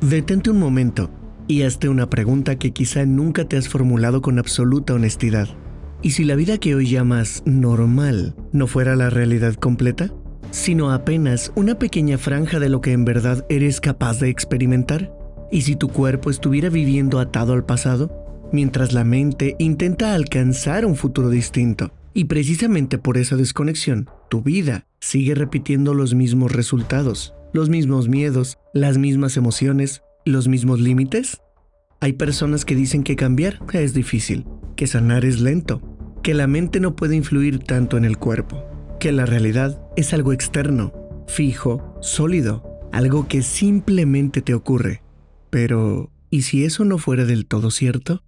Detente un momento y hazte una pregunta que quizá nunca te has formulado con absoluta honestidad. ¿Y si la vida que hoy llamas normal no fuera la realidad completa, sino apenas una pequeña franja de lo que en verdad eres capaz de experimentar? ¿Y si tu cuerpo estuviera viviendo atado al pasado, mientras la mente intenta alcanzar un futuro distinto? Y precisamente por esa desconexión, tu vida sigue repitiendo los mismos resultados, los mismos miedos, las mismas emociones, los mismos límites. Hay personas que dicen que cambiar es difícil, que sanar es lento, que la mente no puede influir tanto en el cuerpo, que la realidad es algo externo, fijo, sólido, algo que simplemente te ocurre. Pero, ¿y si eso no fuera del todo cierto?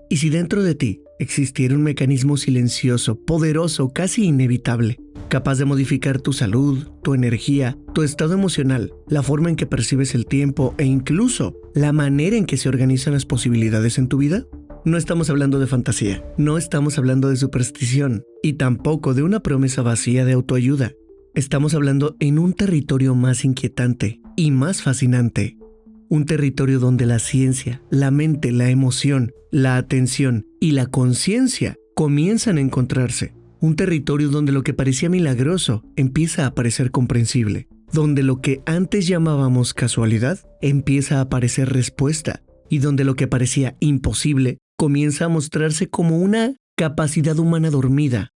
¿Y si dentro de ti existiera un mecanismo silencioso, poderoso, casi inevitable, capaz de modificar tu salud, tu energía, tu estado emocional, la forma en que percibes el tiempo e incluso la manera en que se organizan las posibilidades en tu vida? No estamos hablando de fantasía, no estamos hablando de superstición y tampoco de una promesa vacía de autoayuda. Estamos hablando en un territorio más inquietante y más fascinante. Un territorio donde la ciencia, la mente, la emoción, la atención y la conciencia comienzan a encontrarse. Un territorio donde lo que parecía milagroso empieza a parecer comprensible. Donde lo que antes llamábamos casualidad empieza a parecer respuesta. Y donde lo que parecía imposible comienza a mostrarse como una capacidad humana dormida.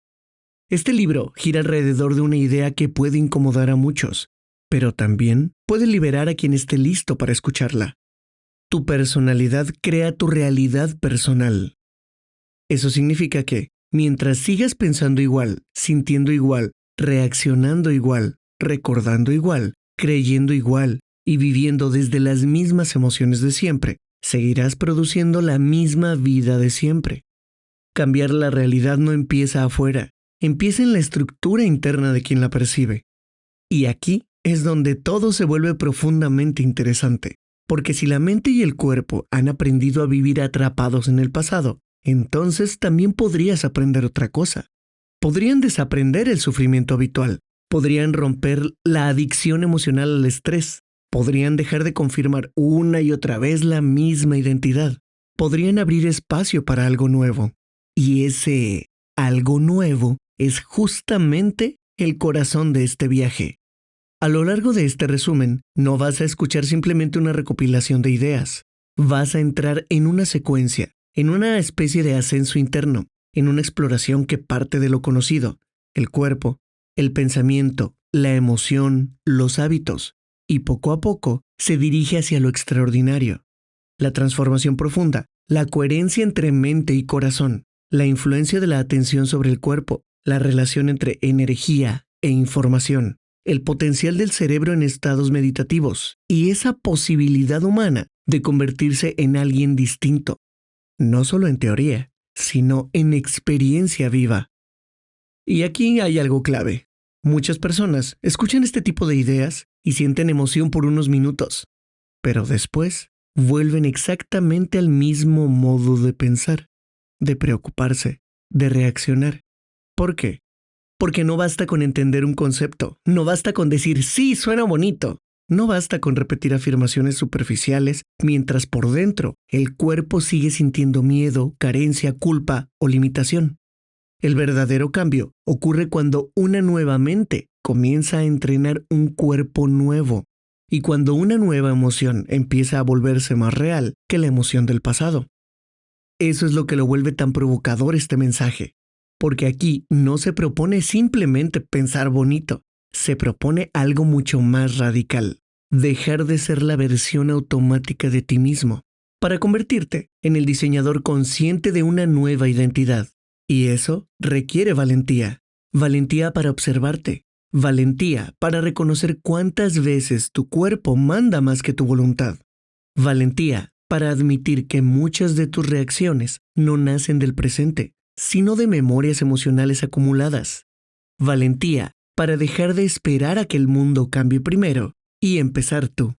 Este libro gira alrededor de una idea que puede incomodar a muchos, pero también puede liberar a quien esté listo para escucharla. Tu personalidad crea tu realidad personal. Eso significa que, mientras sigas pensando igual, sintiendo igual, reaccionando igual, recordando igual, creyendo igual y viviendo desde las mismas emociones de siempre, seguirás produciendo la misma vida de siempre. Cambiar la realidad no empieza afuera, empieza en la estructura interna de quien la percibe. Y aquí es donde todo se vuelve profundamente interesante, porque si la mente y el cuerpo han aprendido a vivir atrapados en el pasado, entonces también podrías aprender otra cosa. Podrían desaprender el sufrimiento habitual, podrían romper la adicción emocional al estrés, podrían dejar de confirmar una y otra vez la misma identidad, podrían abrir espacio para algo nuevo. Y ese algo nuevo es justamente el corazón de este viaje. A lo largo de este resumen, no vas a escuchar simplemente una recopilación de ideas. Vas a entrar en una secuencia, en una especie de ascenso interno, en una exploración que parte de lo conocido, el cuerpo, el pensamiento, la emoción, los hábitos, y poco a poco se dirige hacia lo extraordinario. La transformación profunda, la coherencia entre mente y corazón, la influencia de la atención sobre el cuerpo, la relación entre energía e información, el potencial del cerebro en estados meditativos y esa posibilidad humana de convertirse en alguien distinto, no solo en teoría, sino en experiencia viva. Y aquí hay algo clave. Muchas personas escuchan este tipo de ideas y sienten emoción por unos minutos, pero después vuelven exactamente al mismo modo de pensar, de preocuparse, de reaccionar. ¿Por qué? Porque no basta con entender un concepto, no basta con decir sí, suena bonito, no basta con repetir afirmaciones superficiales mientras por dentro el cuerpo sigue sintiendo miedo, carencia, culpa o limitación. El verdadero cambio ocurre cuando una nueva mente comienza a entrenar un cuerpo nuevo y cuando una nueva emoción empieza a volverse más real que la emoción del pasado. Eso es lo que lo vuelve tan provocador este mensaje. Porque aquí no se propone simplemente pensar bonito, se propone algo mucho más radical, dejar de ser la versión automática de ti mismo, para convertirte en el diseñador consciente de una nueva identidad. Y eso requiere valentía, valentía para observarte, valentía para reconocer cuántas veces tu cuerpo manda más que tu voluntad, valentía para admitir que muchas de tus reacciones no nacen del presente, sino de memorias emocionales acumuladas. Valentía para dejar de esperar a que el mundo cambie primero y empezar tú.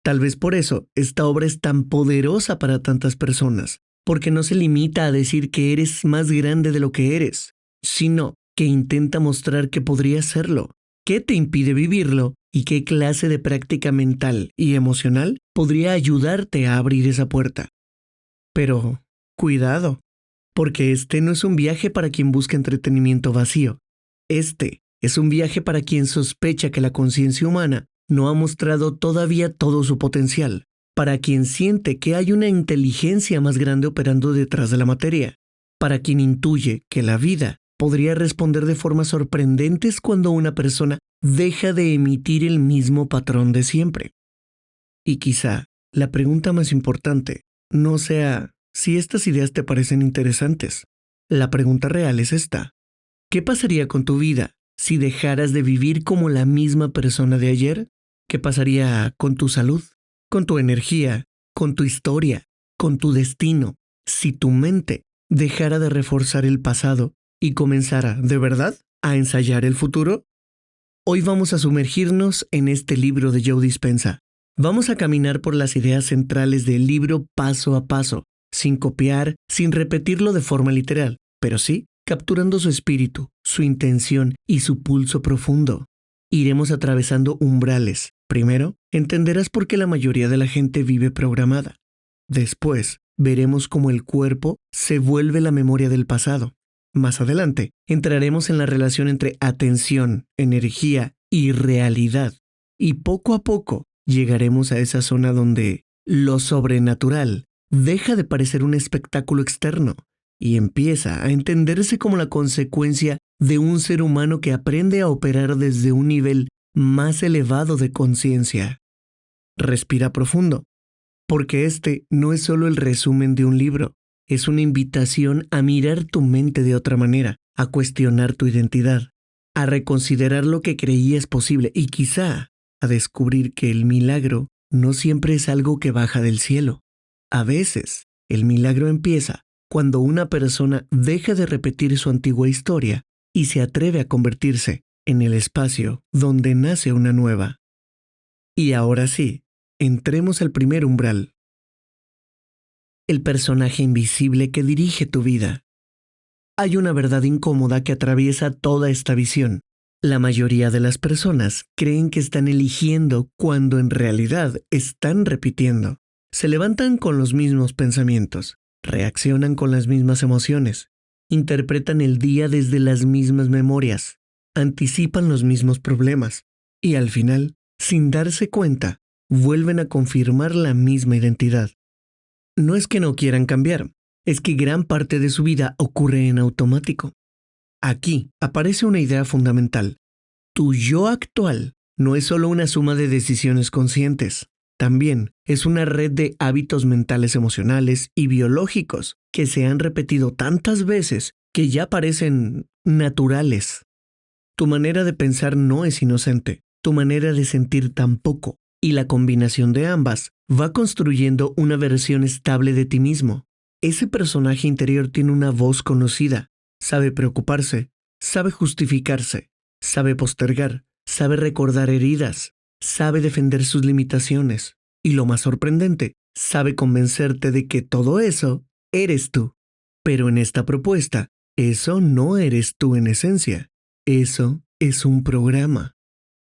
Tal vez por eso esta obra es tan poderosa para tantas personas, porque no se limita a decir que eres más grande de lo que eres, sino que intenta mostrar que podrías serlo, qué te impide vivirlo ¿Y qué clase de práctica mental y emocional podría ayudarte a abrir esa puerta? Pero, cuidado, porque este no es un viaje para quien busca entretenimiento vacío. Este es un viaje para quien sospecha que la conciencia humana no ha mostrado todavía todo su potencial, para quien siente que hay una inteligencia más grande operando detrás de la materia, para quien intuye que la vida podría responder de formas sorprendentes cuando una persona deja de emitir el mismo patrón de siempre. Y quizá la pregunta más importante no sea si estas ideas te parecen interesantes. La pregunta real es esta: ¿qué pasaría con tu vida si dejaras de vivir como la misma persona de ayer? ¿Qué pasaría con tu salud, con tu energía, con tu historia, con tu destino, si tu mente dejara de reforzar el pasado y comenzara, de verdad, a ensayar el futuro? Hoy vamos a sumergirnos en este libro de Joe Dispenza. Vamos a caminar por las ideas centrales del libro paso a paso, sin copiar, sin repetirlo de forma literal, pero sí capturando su espíritu, su intención y su pulso profundo. Iremos atravesando umbrales. Primero, entenderás por qué la mayoría de la gente vive programada. Después, veremos cómo el cuerpo se vuelve la memoria del pasado. Más adelante, entraremos en la relación entre atención, energía y realidad. Y poco a poco, llegaremos a esa zona donde lo sobrenatural deja de parecer un espectáculo externo y empieza a entenderse como la consecuencia de un ser humano que aprende a operar desde un nivel más elevado de conciencia. Respira profundo, porque este no es solo el resumen de un libro, es una invitación a mirar tu mente de otra manera, a cuestionar tu identidad, a reconsiderar lo que creías posible y quizá a descubrir que el milagro no siempre es algo que baja del cielo. A veces, el milagro empieza cuando una persona deja de repetir su antigua historia y se atreve a convertirse en el espacio donde nace una nueva. Y ahora sí, entremos al primer umbral. El personaje invisible que dirige tu vida. Hay una verdad incómoda que atraviesa toda esta visión. La mayoría de las personas creen que están eligiendo cuando en realidad están repitiendo. Se levantan con los mismos pensamientos, reaccionan con las mismas emociones, interpretan el día desde las mismas memorias, anticipan los mismos problemas y al final, sin darse cuenta, vuelven a confirmar la misma identidad. No es que no quieran cambiar, es que gran parte de su vida ocurre en automático. Aquí aparece una idea fundamental. Tu yo actual no es solo una suma de decisiones conscientes, también es una red de hábitos mentales, emocionales y biológicos que se han repetido tantas veces que ya parecen naturales. Tu manera de pensar no es inocente, tu manera de sentir tampoco, y la combinación de ambas va construyendo una versión estable de ti mismo. Ese personaje interior tiene una voz conocida, sabe preocuparse, sabe justificarse, sabe postergar, sabe recordar heridas, sabe defender sus limitaciones y lo más sorprendente, sabe convencerte de que todo eso eres tú. Pero en esta propuesta, eso no eres tú en esencia, eso es un programa.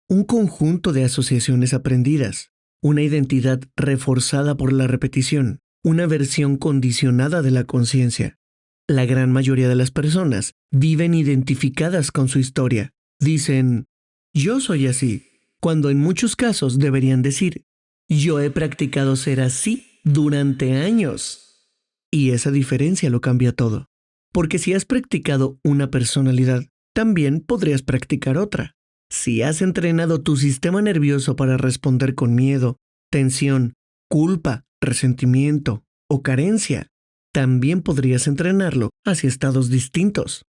Un conjunto de asociaciones aprendidas, una identidad reforzada por la repetición, una versión condicionada de la conciencia. La gran mayoría de las personas viven identificadas con su historia. Dicen, yo soy así, cuando en muchos casos deberían decir, yo he practicado ser así durante años. Y esa diferencia lo cambia todo. Porque si has practicado una personalidad, también podrías practicar otra. Si has entrenado tu sistema nervioso para responder con miedo, tensión, culpa, resentimiento o carencia, también podrías entrenarlo hacia estados distintos.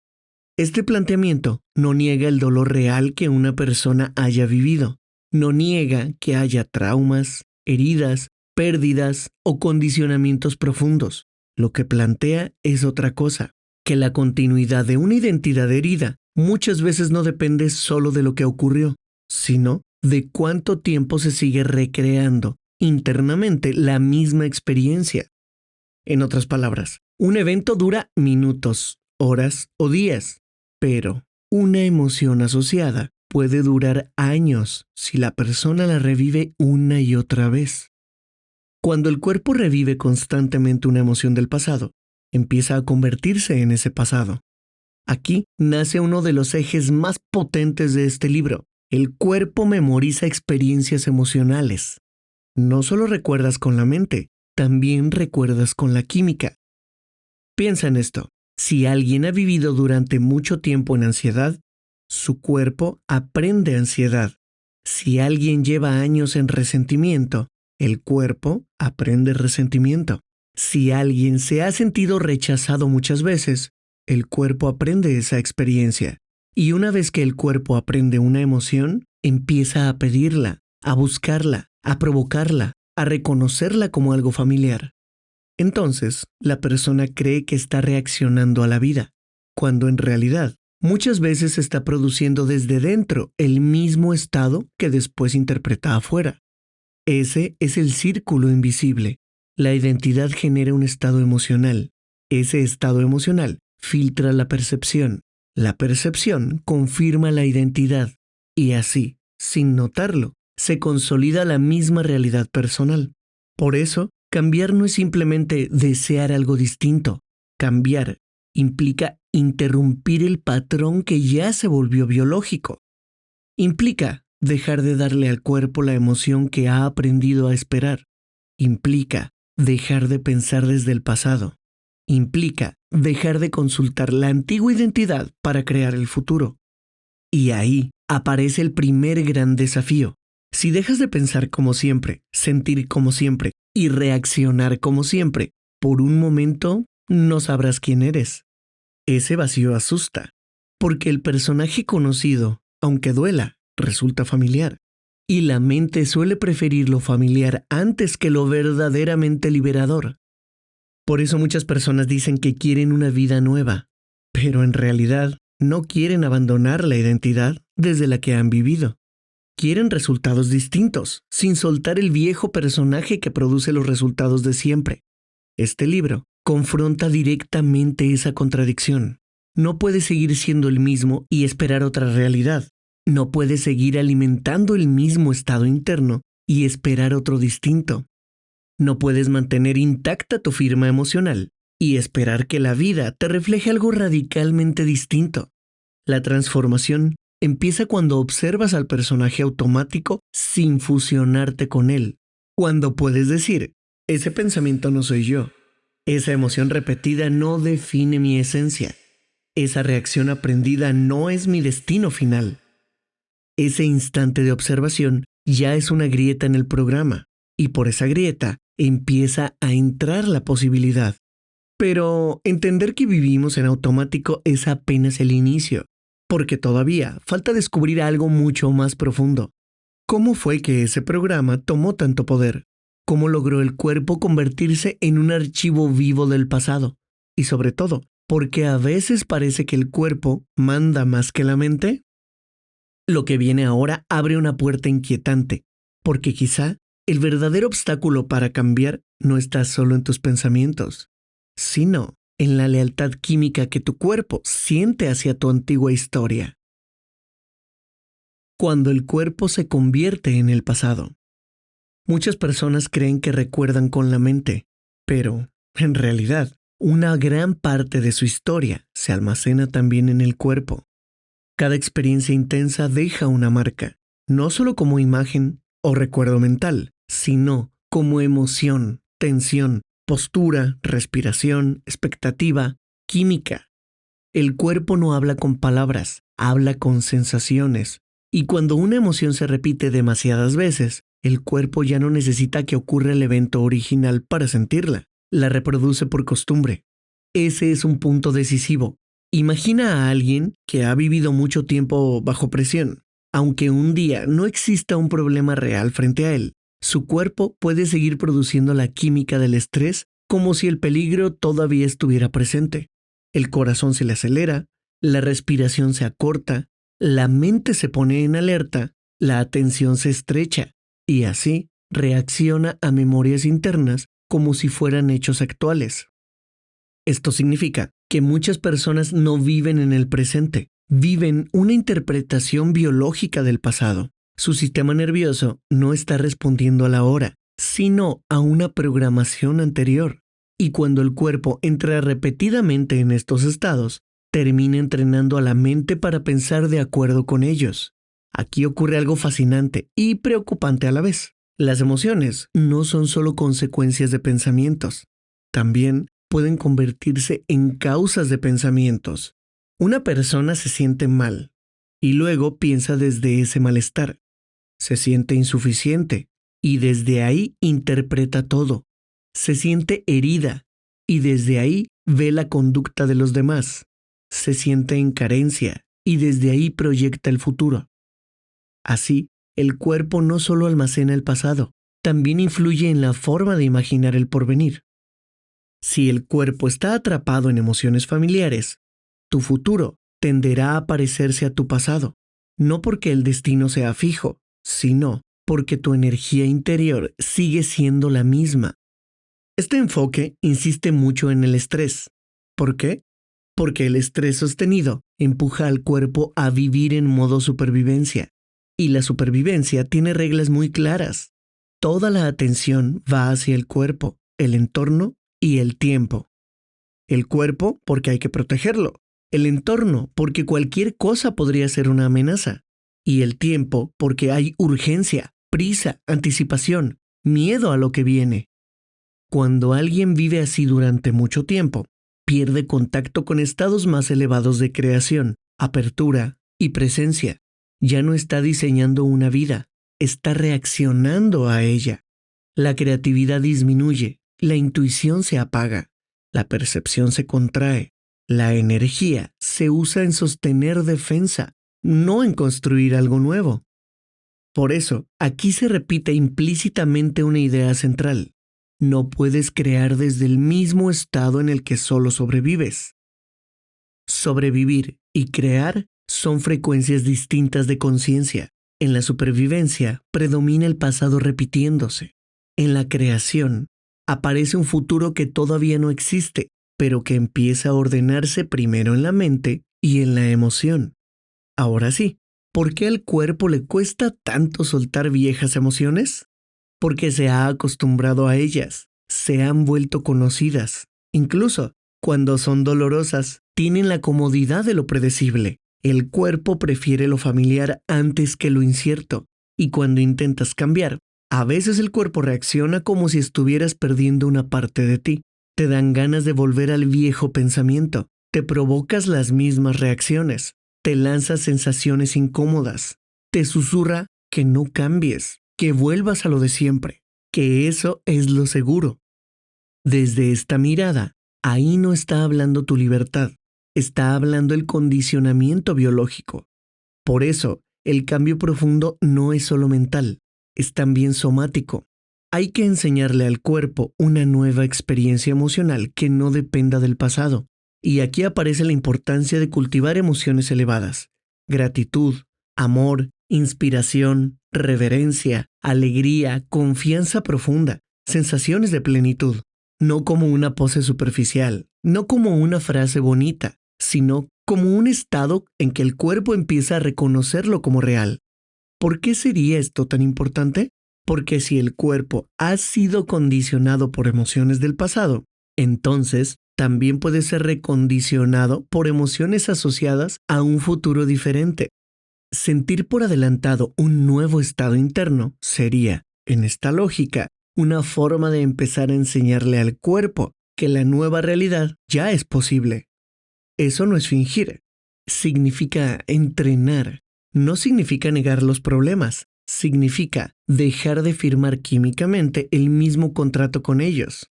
Este planteamiento no niega el dolor real que una persona haya vivido, no niega que haya traumas, heridas, pérdidas o condicionamientos profundos. Lo que plantea es otra cosa, que la continuidad de una identidad herida muchas veces no depende solo de lo que ocurrió, sino de cuánto tiempo se sigue recreando internamente la misma experiencia. En otras palabras, un evento dura minutos, horas o días, pero una emoción asociada puede durar años si la persona la revive una y otra vez. Cuando el cuerpo revive constantemente una emoción del pasado, empieza a convertirse en ese pasado. Aquí nace uno de los ejes más potentes de este libro. El cuerpo memoriza experiencias emocionales. No solo recuerdas con la mente, también recuerdas con la química. Piensa en esto. Si alguien ha vivido durante mucho tiempo en ansiedad, su cuerpo aprende ansiedad. Si alguien lleva años en resentimiento, el cuerpo aprende resentimiento. Si alguien se ha sentido rechazado muchas veces, el cuerpo aprende esa experiencia. Y una vez que el cuerpo aprende una emoción, empieza a pedirla, a buscarla, a provocarla, a reconocerla como algo familiar. Entonces, la persona cree que está reaccionando a la vida, cuando en realidad muchas veces está produciendo desde dentro el mismo estado que después interpreta afuera. Ese es el círculo invisible. La identidad genera un estado emocional. Ese estado emocional filtra la percepción. La percepción confirma la identidad. Y así, sin notarlo, se consolida la misma realidad personal. Por eso, cambiar no es simplemente desear algo distinto. Cambiar implica interrumpir el patrón que ya se volvió biológico. Implica dejar de darle al cuerpo la emoción que ha aprendido a esperar. Implica dejar de pensar desde el pasado. Implica dejar de consultar la antigua identidad para crear el futuro. Y ahí aparece el primer gran desafío. Si dejas de pensar como siempre, sentir como siempre y reaccionar como siempre, por un momento no sabrás quién eres. Ese vacío asusta, porque el personaje conocido, aunque duela, resulta familiar. Y la mente suele preferir lo familiar antes que lo verdaderamente liberador. Por eso muchas personas dicen que quieren una vida nueva, pero en realidad no quieren abandonar la identidad desde la que han vivido. Quieren resultados distintos, sin soltar el viejo personaje que produce los resultados de siempre. Este libro confronta directamente esa contradicción. No puedes seguir siendo el mismo y esperar otra realidad. No puedes seguir alimentando el mismo estado interno y esperar otro distinto. No puedes mantener intacta tu firma emocional y esperar que la vida te refleje algo radicalmente distinto. La transformación empieza cuando observas al personaje automático sin fusionarte con él. Cuando puedes decir, ese pensamiento no soy yo. Esa emoción repetida no define mi esencia. Esa reacción aprendida no es mi destino final. Ese instante de observación ya es una grieta en el programa, y por esa grieta empieza a entrar la posibilidad. Pero entender que vivimos en automático es apenas el inicio, porque todavía falta descubrir algo mucho más profundo. ¿Cómo fue que ese programa tomó tanto poder? ¿Cómo logró el cuerpo convertirse en un archivo vivo del pasado? Y sobre todo, ¿por qué a veces parece que el cuerpo manda más que la mente? Lo que viene ahora abre una puerta inquietante, porque quizá el verdadero obstáculo para cambiar no está solo en tus pensamientos, sino en la lealtad química que tu cuerpo siente hacia tu antigua historia. Cuando el cuerpo se convierte en el pasado. Muchas personas creen que recuerdan con la mente, pero, en realidad, una gran parte de su historia se almacena también en el cuerpo. Cada experiencia intensa deja una marca, no solo como imagen o recuerdo mental, sino como emoción, tensión, postura, respiración, expectativa, química. El cuerpo no habla con palabras, habla con sensaciones. Y cuando una emoción se repite demasiadas veces, el cuerpo ya no necesita que ocurra el evento original para sentirla. La reproduce por costumbre. Ese es un punto decisivo. Imagina a alguien que ha vivido mucho tiempo bajo presión. Aunque un día no exista un problema real frente a él, su cuerpo puede seguir produciendo la química del estrés como si el peligro todavía estuviera presente. El corazón se le acelera, la respiración se acorta, la mente se pone en alerta, la atención se estrecha y así reacciona a memorias internas como si fueran hechos actuales. Esto significa que muchas personas no viven en el presente, Viven una interpretación biológica del pasado. Su sistema nervioso no está respondiendo a la hora, sino a una programación anterior. Y cuando el cuerpo entra repetidamente en estos estados, termina entrenando a la mente para pensar de acuerdo con ellos. Aquí ocurre algo fascinante y preocupante a la vez. Las emociones no son solo consecuencias de pensamientos, también pueden convertirse en causas de pensamientos. Una persona se siente mal y luego piensa desde ese malestar. Se siente insuficiente y desde ahí interpreta todo. Se siente herida y desde ahí ve la conducta de los demás. Se siente en carencia y desde ahí proyecta el futuro. Así, el cuerpo no solo almacena el pasado, también influye en la forma de imaginar el porvenir. Si el cuerpo está atrapado en emociones familiares, tu futuro tenderá a parecerse a tu pasado, no porque el destino sea fijo, sino porque tu energía interior sigue siendo la misma. Este enfoque insiste mucho en el estrés. ¿Por qué? Porque el estrés sostenido empuja al cuerpo a vivir en modo supervivencia. Y la supervivencia tiene reglas muy claras. Toda la atención va hacia el cuerpo, el entorno y el tiempo. El cuerpo porque hay que protegerlo. El entorno porque cualquier cosa podría ser una amenaza. Y el tiempo porque hay urgencia, prisa, anticipación, miedo a lo que viene. Cuando alguien vive así durante mucho tiempo, pierde contacto con estados más elevados de creación, apertura y presencia. Ya no está diseñando una vida, está reaccionando a ella. La creatividad disminuye, la intuición se apaga, la percepción se contrae, la energía se usa en sostener defensa, no en construir algo nuevo. Por eso, aquí se repite implícitamente una idea central. No puedes crear desde el mismo estado en el que solo sobrevives. Sobrevivir y crear son frecuencias distintas de conciencia. En la supervivencia predomina el pasado repitiéndose. En la creación aparece un futuro que todavía no existe, pero que empieza a ordenarse primero en la mente y en la emoción. Ahora sí, ¿por qué al cuerpo le cuesta tanto soltar viejas emociones? Porque se ha acostumbrado a ellas, se han vuelto conocidas. Incluso cuando son dolorosas, tienen la comodidad de lo predecible. El cuerpo prefiere lo familiar antes que lo incierto, y cuando intentas cambiar, a veces el cuerpo reacciona como si estuvieras perdiendo una parte de ti. Te dan ganas de volver al viejo pensamiento, te provocas las mismas reacciones, te lanzas sensaciones incómodas, te susurra que no cambies, que vuelvas a lo de siempre, que eso es lo seguro. Desde esta mirada, ahí no está hablando tu libertad, está hablando el condicionamiento biológico. Por eso, el cambio profundo no es solo mental, es también somático. Hay que enseñarle al cuerpo una nueva experiencia emocional que no dependa del pasado. Y aquí aparece la importancia de cultivar emociones elevadas: gratitud, amor, inspiración, reverencia, alegría, confianza profunda, sensaciones de plenitud. No como una pose superficial, no como una frase bonita, sino como un estado en que el cuerpo empieza a reconocerlo como real. ¿Por qué sería esto tan importante? Porque si el cuerpo ha sido condicionado por emociones del pasado, entonces también puede ser recondicionado por emociones asociadas a un futuro diferente. Sentir por adelantado un nuevo estado interno sería, en esta lógica, una forma de empezar a enseñarle al cuerpo que la nueva realidad ya es posible. Eso no es fingir, significa entrenar. No significa negar los problemas, significa dejar de firmar químicamente el mismo contrato con ellos.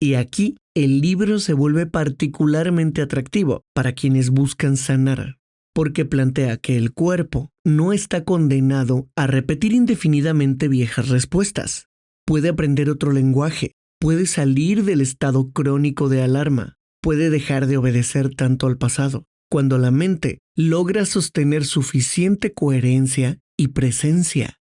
Y aquí el libro se vuelve particularmente atractivo para quienes buscan sanar, porque plantea que el cuerpo no está condenado a repetir indefinidamente viejas respuestas. Puede aprender otro lenguaje, puede salir del estado crónico de alarma, puede dejar de obedecer tanto al pasado. Cuando la mente logra sostener suficiente coherencia y presencia.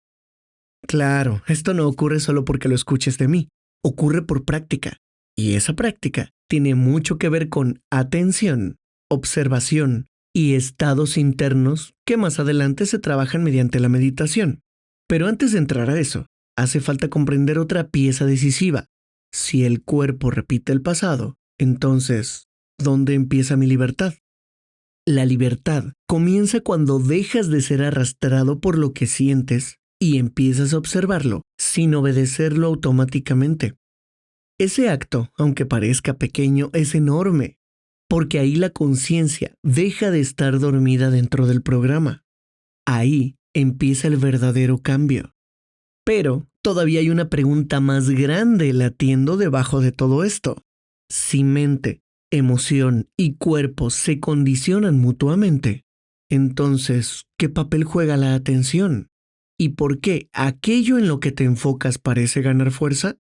Claro, esto no ocurre solo porque lo escuches de mí, ocurre por práctica. Y esa práctica tiene mucho que ver con atención, observación, y estados internos que más adelante se trabajan mediante la meditación. Pero antes de entrar a eso, hace falta comprender otra pieza decisiva. Si el cuerpo repite el pasado, entonces, ¿dónde empieza mi libertad? La libertad comienza cuando dejas de ser arrastrado por lo que sientes y empiezas a observarlo sin obedecerlo automáticamente. Ese acto, aunque parezca pequeño, es enorme, porque ahí la conciencia deja de estar dormida dentro del programa. Ahí empieza el verdadero cambio. Pero todavía hay una pregunta más grande latiendo debajo de todo esto. Si mente, emoción y cuerpo se condicionan mutuamente, entonces, ¿qué papel juega la atención? ¿Y por qué aquello en lo que te enfocas parece ganar fuerza?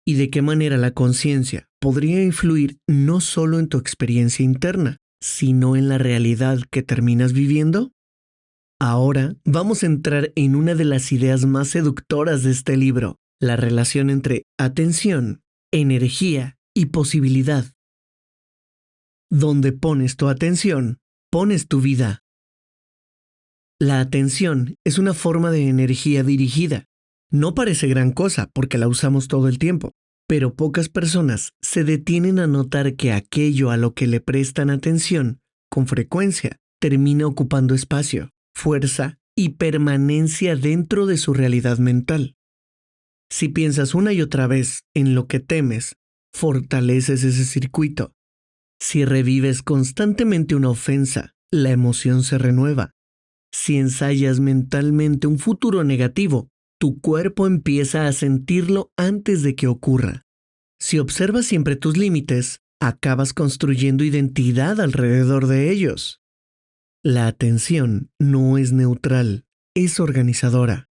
¿Y de qué manera la conciencia podría influir no solo en tu experiencia interna, sino en la realidad que terminas viviendo? Ahora vamos a entrar en una de las ideas más seductoras de este libro, la relación entre atención, energía y posibilidad. Donde pones tu atención, pones tu vida. La atención es una forma de energía dirigida. No parece gran cosa porque la usamos todo el tiempo, pero pocas personas se detienen a notar que aquello a lo que le prestan atención, con frecuencia, termina ocupando espacio, fuerza y permanencia dentro de su realidad mental. Si piensas una y otra vez en lo que temes, fortaleces ese circuito. Si revives constantemente una ofensa, la emoción se renueva. Si ensayas mentalmente un futuro negativo, tu cuerpo empieza a sentirlo antes de que ocurra. Si observas siempre tus límites, acabas construyendo identidad alrededor de ellos. La atención no es neutral, es organizadora.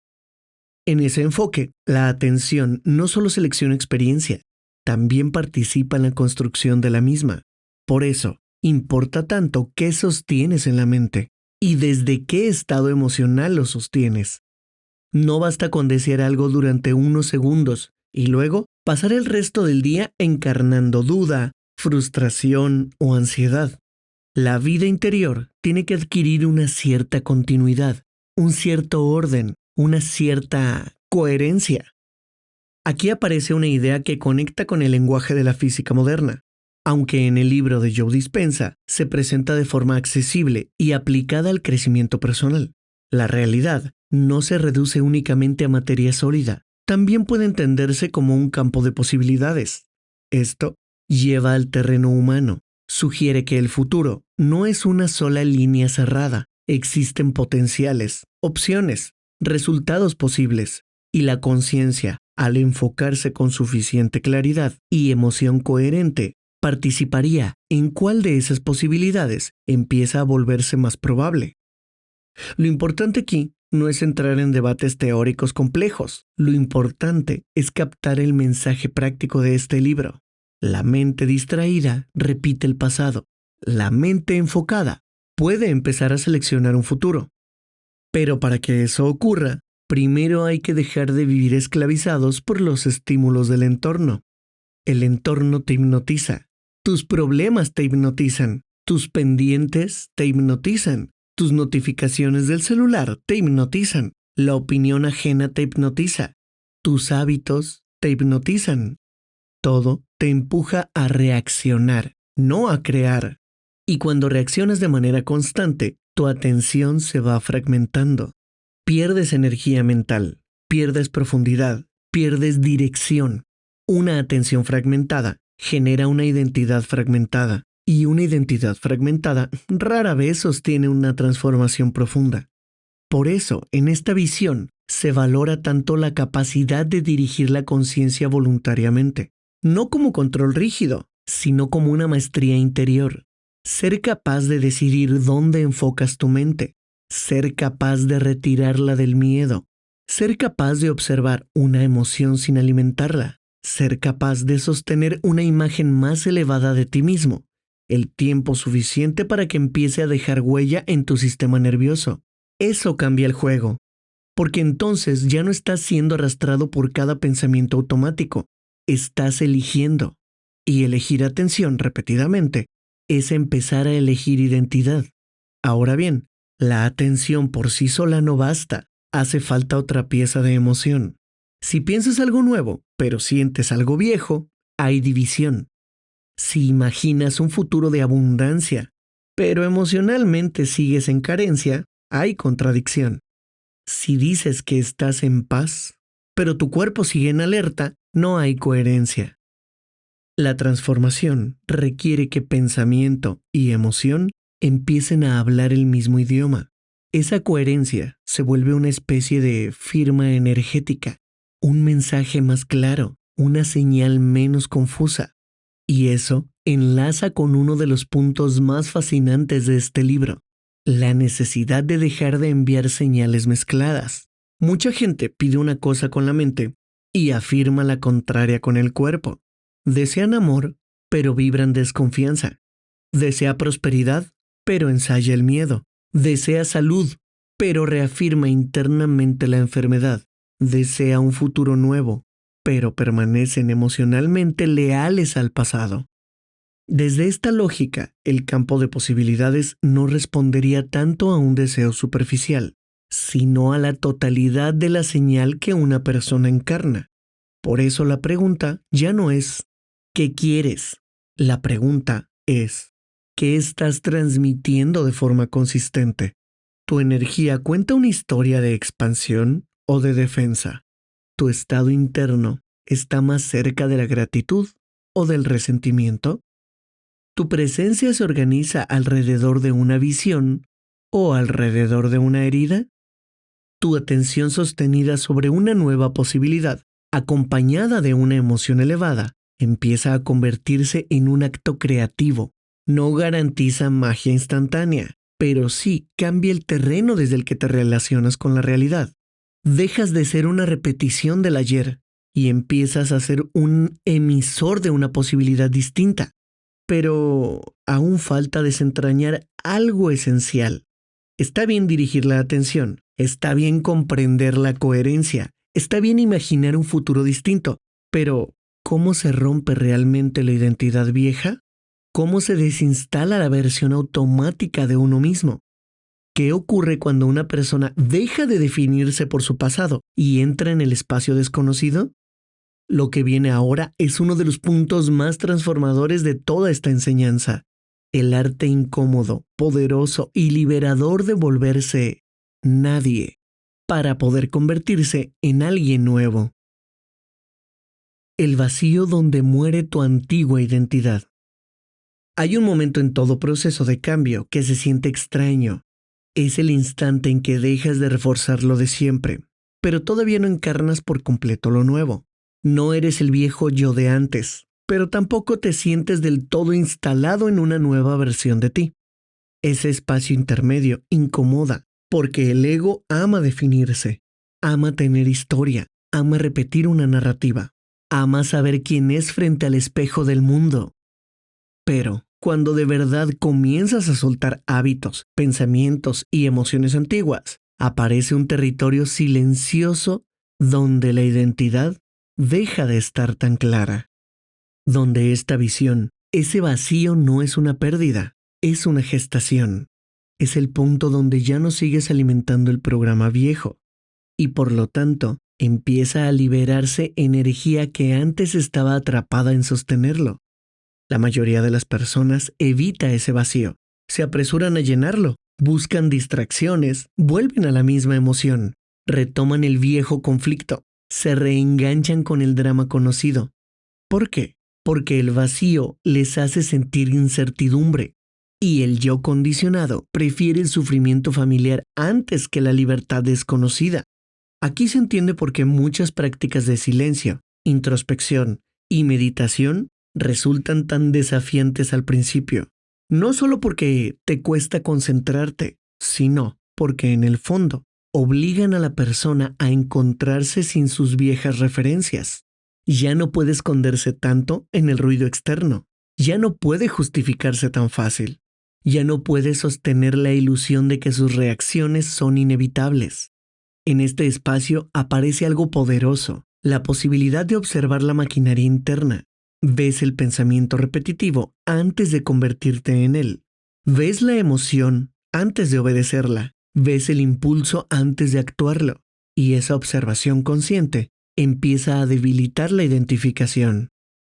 En ese enfoque, la atención no solo selecciona experiencia, también participa en la construcción de la misma. Por eso, importa tanto qué sostienes en la mente y desde qué estado emocional lo sostienes. No basta con desear algo durante unos segundos y luego pasar el resto del día encarnando duda, frustración o ansiedad. La vida interior tiene que adquirir una cierta continuidad, un cierto orden, una cierta coherencia. Aquí aparece una idea que conecta con el lenguaje de la física moderna, aunque en el libro de Joe Dispenza se presenta de forma accesible y aplicada al crecimiento personal. La realidad no se reduce únicamente a materia sólida, también puede entenderse como un campo de posibilidades. Esto lleva al terreno humano. Sugiere que el futuro no es una sola línea cerrada, existen potenciales, opciones, resultados posibles, y la conciencia, al enfocarse con suficiente claridad y emoción coherente, participaría en cuál de esas posibilidades empieza a volverse más probable. Lo importante aquí no es entrar en debates teóricos complejos, lo importante es captar el mensaje práctico de este libro. La mente distraída repite el pasado. La mente enfocada puede empezar a seleccionar un futuro. Pero para que eso ocurra, primero hay que dejar de vivir esclavizados por los estímulos del entorno. El entorno te hipnotiza. Tus problemas te hipnotizan. Tus pendientes te hipnotizan. Tus notificaciones del celular te hipnotizan. La opinión ajena te hipnotiza. Tus hábitos te hipnotizan. Todo te empuja a reaccionar, no a crear. Y cuando reaccionas de manera constante, tu atención se va fragmentando. Pierdes energía mental, pierdes profundidad, pierdes dirección. Una atención fragmentada genera una identidad fragmentada, y una identidad fragmentada rara vez sostiene una transformación profunda. Por eso, en esta visión, se valora tanto la capacidad de dirigir la conciencia voluntariamente. No como control rígido, sino como una maestría interior. Ser capaz de decidir dónde enfocas tu mente. Ser capaz de retirarla del miedo. Ser capaz de observar una emoción sin alimentarla. Ser capaz de sostener una imagen más elevada de ti mismo. El tiempo suficiente para que empiece a dejar huella en tu sistema nervioso. Eso cambia el juego. Porque entonces ya no estás siendo arrastrado por cada pensamiento automático. Estás eligiendo. Y elegir atención repetidamente es empezar a elegir identidad. Ahora bien, la atención por sí sola no basta, hace falta otra pieza de emoción. Si piensas algo nuevo, pero sientes algo viejo, hay división. Si imaginas un futuro de abundancia, pero emocionalmente sigues en carencia, hay contradicción. Si dices que estás en paz, pero tu cuerpo sigue en alerta, no hay coherencia. La transformación requiere que pensamiento y emoción empiecen a hablar el mismo idioma. Esa coherencia se vuelve una especie de firma energética, un mensaje más claro, una señal menos confusa. Y eso enlaza con uno de los puntos más fascinantes de este libro, la necesidad de dejar de enviar señales mezcladas. Mucha gente pide una cosa con la mente y afirma la contraria con el cuerpo. Desean amor, pero vibran desconfianza. Desea prosperidad, pero ensaya el miedo. Desea salud, pero reafirma internamente la enfermedad. Desea un futuro nuevo, pero permanecen emocionalmente leales al pasado. Desde esta lógica, el campo de posibilidades no respondería tanto a un deseo superficial, sino a la totalidad de la señal que una persona encarna. Por eso la pregunta ya no es ¿qué quieres? La pregunta es ¿qué estás transmitiendo de forma consistente? ¿Tu energía cuenta una historia de expansión o de defensa? ¿Tu estado interno está más cerca de la gratitud o del resentimiento? ¿Tu presencia se organiza alrededor de una visión o alrededor de una herida? ¿Tu atención sostenida sobre una nueva posibilidad, acompañada de una emoción elevada, empieza a convertirse en un acto creativo? No garantiza magia instantánea, pero sí cambia el terreno desde el que te relacionas con la realidad. Dejas de ser una repetición del ayer y empiezas a ser un emisor de una posibilidad distinta. Pero aún falta desentrañar algo esencial. Está bien dirigir la atención, está bien comprender la coherencia, está bien imaginar un futuro distinto, pero ¿cómo se rompe realmente la identidad vieja? ¿Cómo se desinstala la versión automática de uno mismo? ¿Qué ocurre cuando una persona deja de definirse por su pasado y entra en el espacio desconocido? Lo que viene ahora es uno de los puntos más transformadores de toda esta enseñanza. El arte incómodo, poderoso y liberador de volverse nadie para poder convertirse en alguien nuevo. El vacío donde muere tu antigua identidad. Hay un momento en todo proceso de cambio que se siente extraño. Es el instante en que dejas de reforzar lo de siempre, pero todavía no encarnas por completo lo nuevo. No eres el viejo yo de antes, pero tampoco te sientes del todo instalado en una nueva versión de ti. Ese espacio intermedio incomoda, porque el ego ama definirse, ama tener historia, ama repetir una narrativa, ama saber quién es frente al espejo del mundo. Pero cuando de verdad comienzas a soltar hábitos, pensamientos y emociones antiguas, aparece un territorio silencioso donde la identidad deja de estar tan clara. Donde esta visión, ese vacío no es una pérdida, es una gestación. Es el punto donde ya no sigues alimentando el programa viejo y por lo tanto empieza a liberarse energía que antes estaba atrapada en sostenerlo. La mayoría de las personas evita ese vacío, se apresuran a llenarlo, buscan distracciones, vuelven a la misma emoción, retoman el viejo conflicto, se reenganchan con el drama conocido. ¿Por qué? Porque el vacío les hace sentir incertidumbre y el yo condicionado prefiere el sufrimiento familiar antes que la libertad desconocida. Aquí se entiende por qué muchas prácticas de silencio, introspección y meditación resultan tan desafiantes al principio. No solo porque te cuesta concentrarte, sino porque en el fondo obligan a la persona a encontrarse sin sus viejas referencias. Ya no puede esconderse tanto en el ruido externo. Ya no puede justificarse tan fácil. Ya no puede sostener la ilusión de que sus reacciones son inevitables. En este espacio aparece algo poderoso, la posibilidad de observar la maquinaria interna. Ves el pensamiento repetitivo antes de convertirte en él. Ves la emoción antes de obedecerla, ves el impulso antes de actuarlo, y esa observación consciente empieza a debilitar la identificación.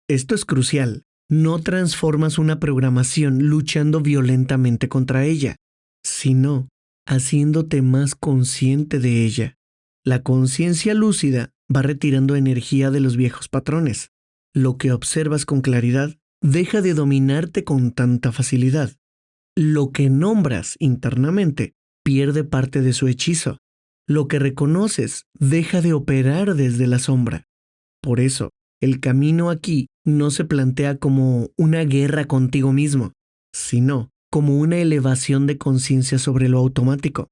Esto es crucial. No transformas una programación luchando violentamente contra ella, sino haciéndote más consciente de ella. La conciencia lúcida va retirando energía de los viejos patrones. Lo que observas con claridad deja de dominarte con tanta facilidad. Lo que nombras internamente pierde parte de su hechizo. Lo que reconoces deja de operar desde la sombra. Por eso, el camino aquí no se plantea como una guerra contigo mismo, sino como una elevación de conciencia sobre lo automático.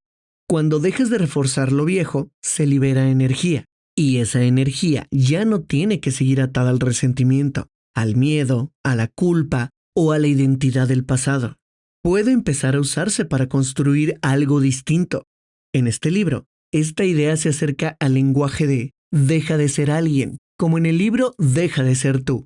Cuando dejes de reforzar lo viejo, se libera energía, y esa energía ya no tiene que seguir atada al resentimiento, al miedo, a la culpa o a la identidad del pasado. Puede empezar a usarse para construir algo distinto. En este libro, esta idea se acerca al lenguaje de deja de ser alguien, como en el libro Deja de ser tú,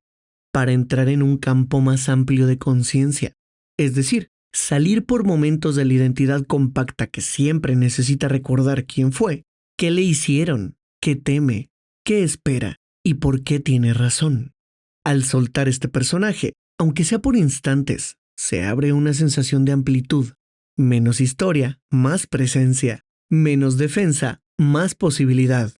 para entrar en un campo más amplio de conciencia. Es decir, salir por momentos de la identidad compacta que siempre necesita recordar quién fue, qué le hicieron, qué teme, qué espera y por qué tiene razón. Al soltar este personaje, aunque sea por instantes, se abre una sensación de amplitud. Menos historia, más presencia. Menos defensa, más posibilidad.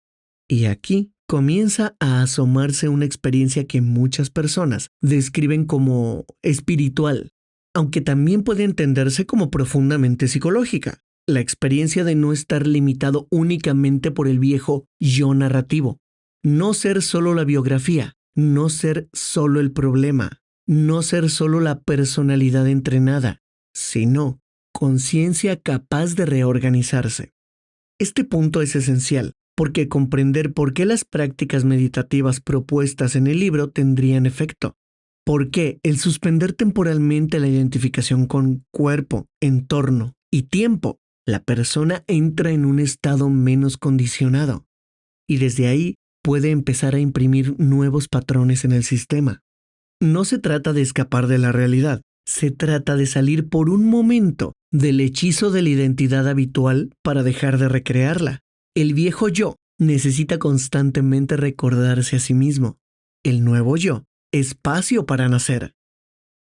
Y aquí comienza a asomarse una experiencia que muchas personas describen como espiritual, aunque también puede entenderse como profundamente psicológica. La experiencia de no estar limitado únicamente por el viejo yo narrativo. No ser solo la biografía, no ser solo el problema, no ser solo la personalidad entrenada, sino conciencia capaz de reorganizarse. Este punto es esencial, porque comprender por qué las prácticas meditativas propuestas en el libro tendrían efecto. Por qué el suspender temporalmente la identificación con cuerpo, entorno y tiempo, la persona entra en un estado menos condicionado. Y desde ahí puede empezar a imprimir nuevos patrones en el sistema. No se trata de escapar de la realidad, se trata de salir por un momento del hechizo de la identidad habitual para dejar de recrearla. El viejo yo necesita constantemente recordarse a sí mismo. El nuevo yo, espacio para nacer.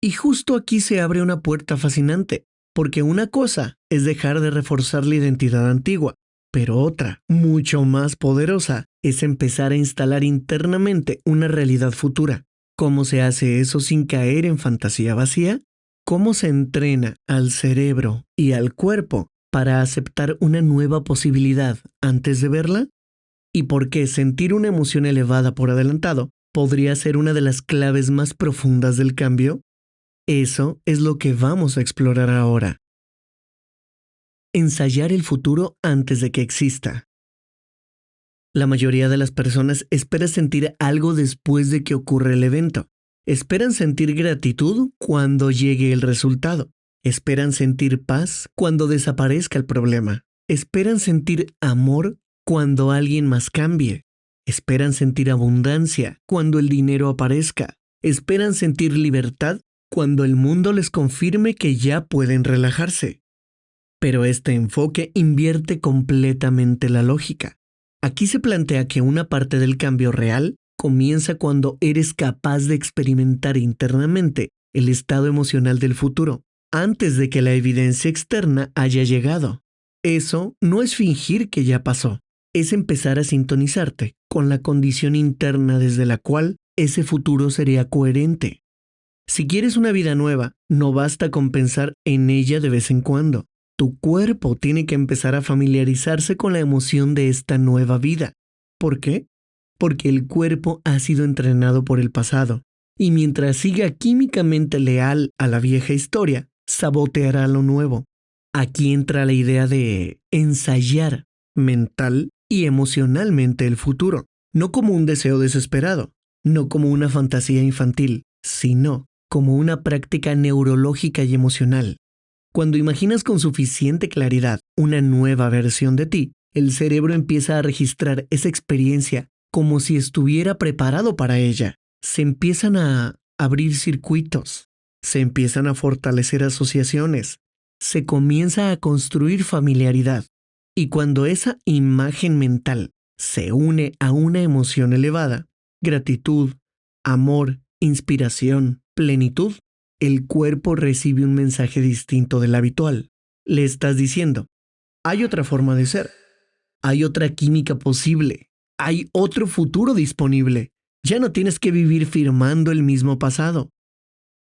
Y justo aquí se abre una puerta fascinante, porque una cosa es dejar de reforzar la identidad antigua, pero otra, mucho más poderosa, es empezar a instalar internamente una realidad futura. ¿Cómo se hace eso sin caer en fantasía vacía? ¿Cómo se entrena al cerebro y al cuerpo para aceptar una nueva posibilidad antes de verla? ¿Y por qué sentir una emoción elevada por adelantado podría ser una de las claves más profundas del cambio? Eso es lo que vamos a explorar ahora. Ensayar el futuro antes de que exista. La mayoría de las personas espera sentir algo después de que ocurre el evento. Esperan sentir gratitud cuando llegue el resultado. Esperan sentir paz cuando desaparezca el problema. Esperan sentir amor cuando alguien más cambie. Esperan sentir abundancia cuando el dinero aparezca. Esperan sentir libertad cuando el mundo les confirme que ya pueden relajarse. Pero este enfoque invierte completamente la lógica. Aquí se plantea que una parte del cambio real comienza cuando eres capaz de experimentar internamente el estado emocional del futuro, antes de que la evidencia externa haya llegado. Eso no es fingir que ya pasó, es empezar a sintonizarte con la condición interna desde la cual ese futuro sería coherente. Si quieres una vida nueva, no basta con pensar en ella de vez en cuando. Tu cuerpo tiene que empezar a familiarizarse con la emoción de esta nueva vida. ¿Por qué? Porque el cuerpo ha sido entrenado por el pasado, y mientras siga químicamente leal a la vieja historia, saboteará lo nuevo. Aquí entra la idea de ensayar mental y emocionalmente el futuro, no como un deseo desesperado, no como una fantasía infantil, sino como una práctica neurológica y emocional. Cuando imaginas con suficiente claridad una nueva versión de ti, el cerebro empieza a registrar esa experiencia como si estuviera preparado para ella. Se empiezan a abrir circuitos, se empiezan a fortalecer asociaciones, se comienza a construir familiaridad. Y cuando esa imagen mental se une a una emoción elevada, gratitud, amor, inspiración, plenitud, el cuerpo recibe un mensaje distinto del habitual. Le estás diciendo, hay otra forma de ser, hay otra química posible, hay otro futuro disponible. Ya no tienes que vivir firmando el mismo pasado.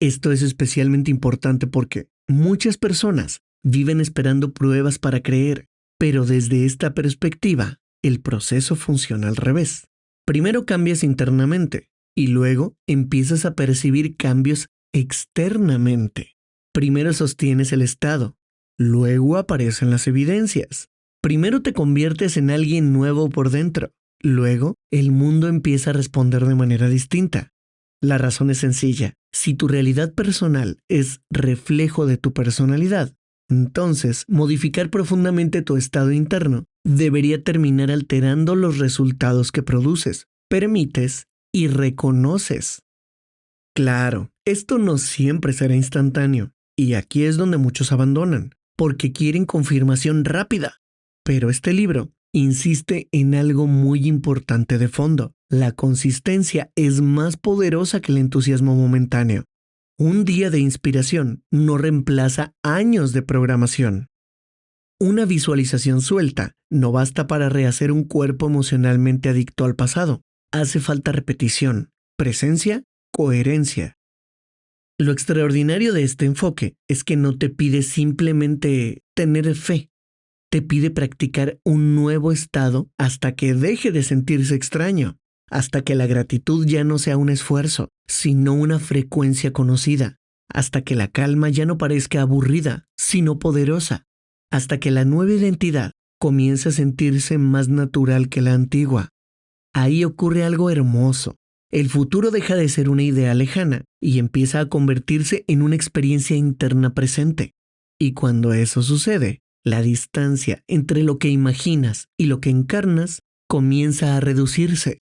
Esto es especialmente importante porque muchas personas viven esperando pruebas para creer, pero desde esta perspectiva, el proceso funciona al revés. Primero cambias internamente y luego empiezas a percibir cambios externamente. Primero sostienes el estado, luego aparecen las evidencias. Primero te conviertes en alguien nuevo por dentro, luego el mundo empieza a responder de manera distinta. La razón es sencilla. Si tu realidad personal es reflejo de tu personalidad, entonces modificar profundamente tu estado interno debería terminar alterando los resultados que produces, permites y reconoces. Claro, esto no siempre será instantáneo, y aquí es donde muchos abandonan, porque quieren confirmación rápida. Pero este libro insiste en algo muy importante de fondo. La consistencia es más poderosa que el entusiasmo momentáneo. Un día de inspiración no reemplaza años de programación. Una visualización suelta no basta para rehacer un cuerpo emocionalmente adicto al pasado. Hace falta repetición, presencia, coherencia. Lo extraordinario de este enfoque es que no te pide simplemente tener fe. Te pide practicar un nuevo estado hasta que deje de sentirse extraño, hasta que la gratitud ya no sea un esfuerzo, sino una frecuencia conocida, hasta que la calma ya no parezca aburrida, sino poderosa, hasta que la nueva identidad comience a sentirse más natural que la antigua. Ahí ocurre algo hermoso. El futuro deja de ser una idea lejana y empieza a convertirse en una experiencia interna presente. Y cuando eso sucede, la distancia entre lo que imaginas y lo que encarnas comienza a reducirse.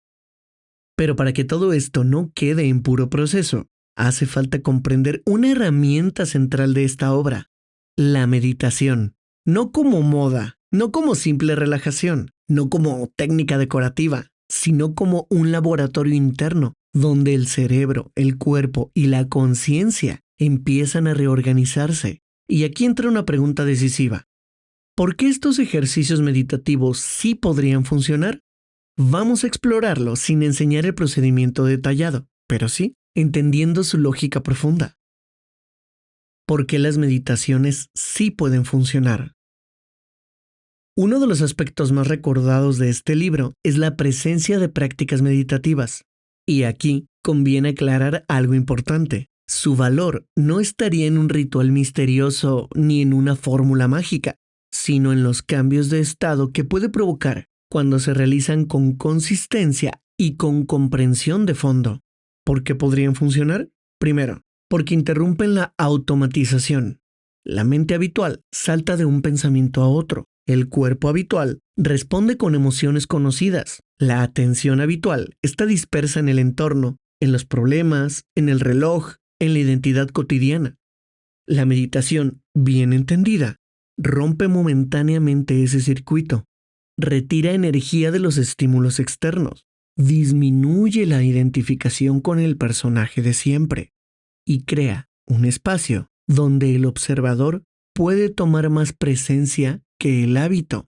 Pero para que todo esto no quede en puro proceso, hace falta comprender una herramienta central de esta obra, la meditación. No como moda, no como simple relajación, no como técnica decorativa, sino como un laboratorio interno donde el cerebro, el cuerpo y la conciencia empiezan a reorganizarse. Y aquí entra una pregunta decisiva. ¿Por qué estos ejercicios meditativos sí podrían funcionar? Vamos a explorarlo sin enseñar el procedimiento detallado, pero sí entendiendo su lógica profunda. ¿Por qué las meditaciones sí pueden funcionar? Uno de los aspectos más recordados de este libro es la presencia de prácticas meditativas. Y aquí conviene aclarar algo importante. Su valor no estaría en un ritual misterioso ni en una fórmula mágica, sino en los cambios de estado que puede provocar cuando se realizan con consistencia y con comprensión de fondo. ¿Por qué podrían funcionar? Primero, porque interrumpen la automatización. La mente habitual salta de un pensamiento a otro. El cuerpo habitual responde con emociones conocidas. La atención habitual está dispersa en el entorno, en los problemas, en el reloj, en la identidad cotidiana. La meditación, bien entendida, rompe momentáneamente ese circuito, retira energía de los estímulos externos, disminuye la identificación con el personaje de siempre y crea un espacio donde el observador puede tomar más presencia que el hábito.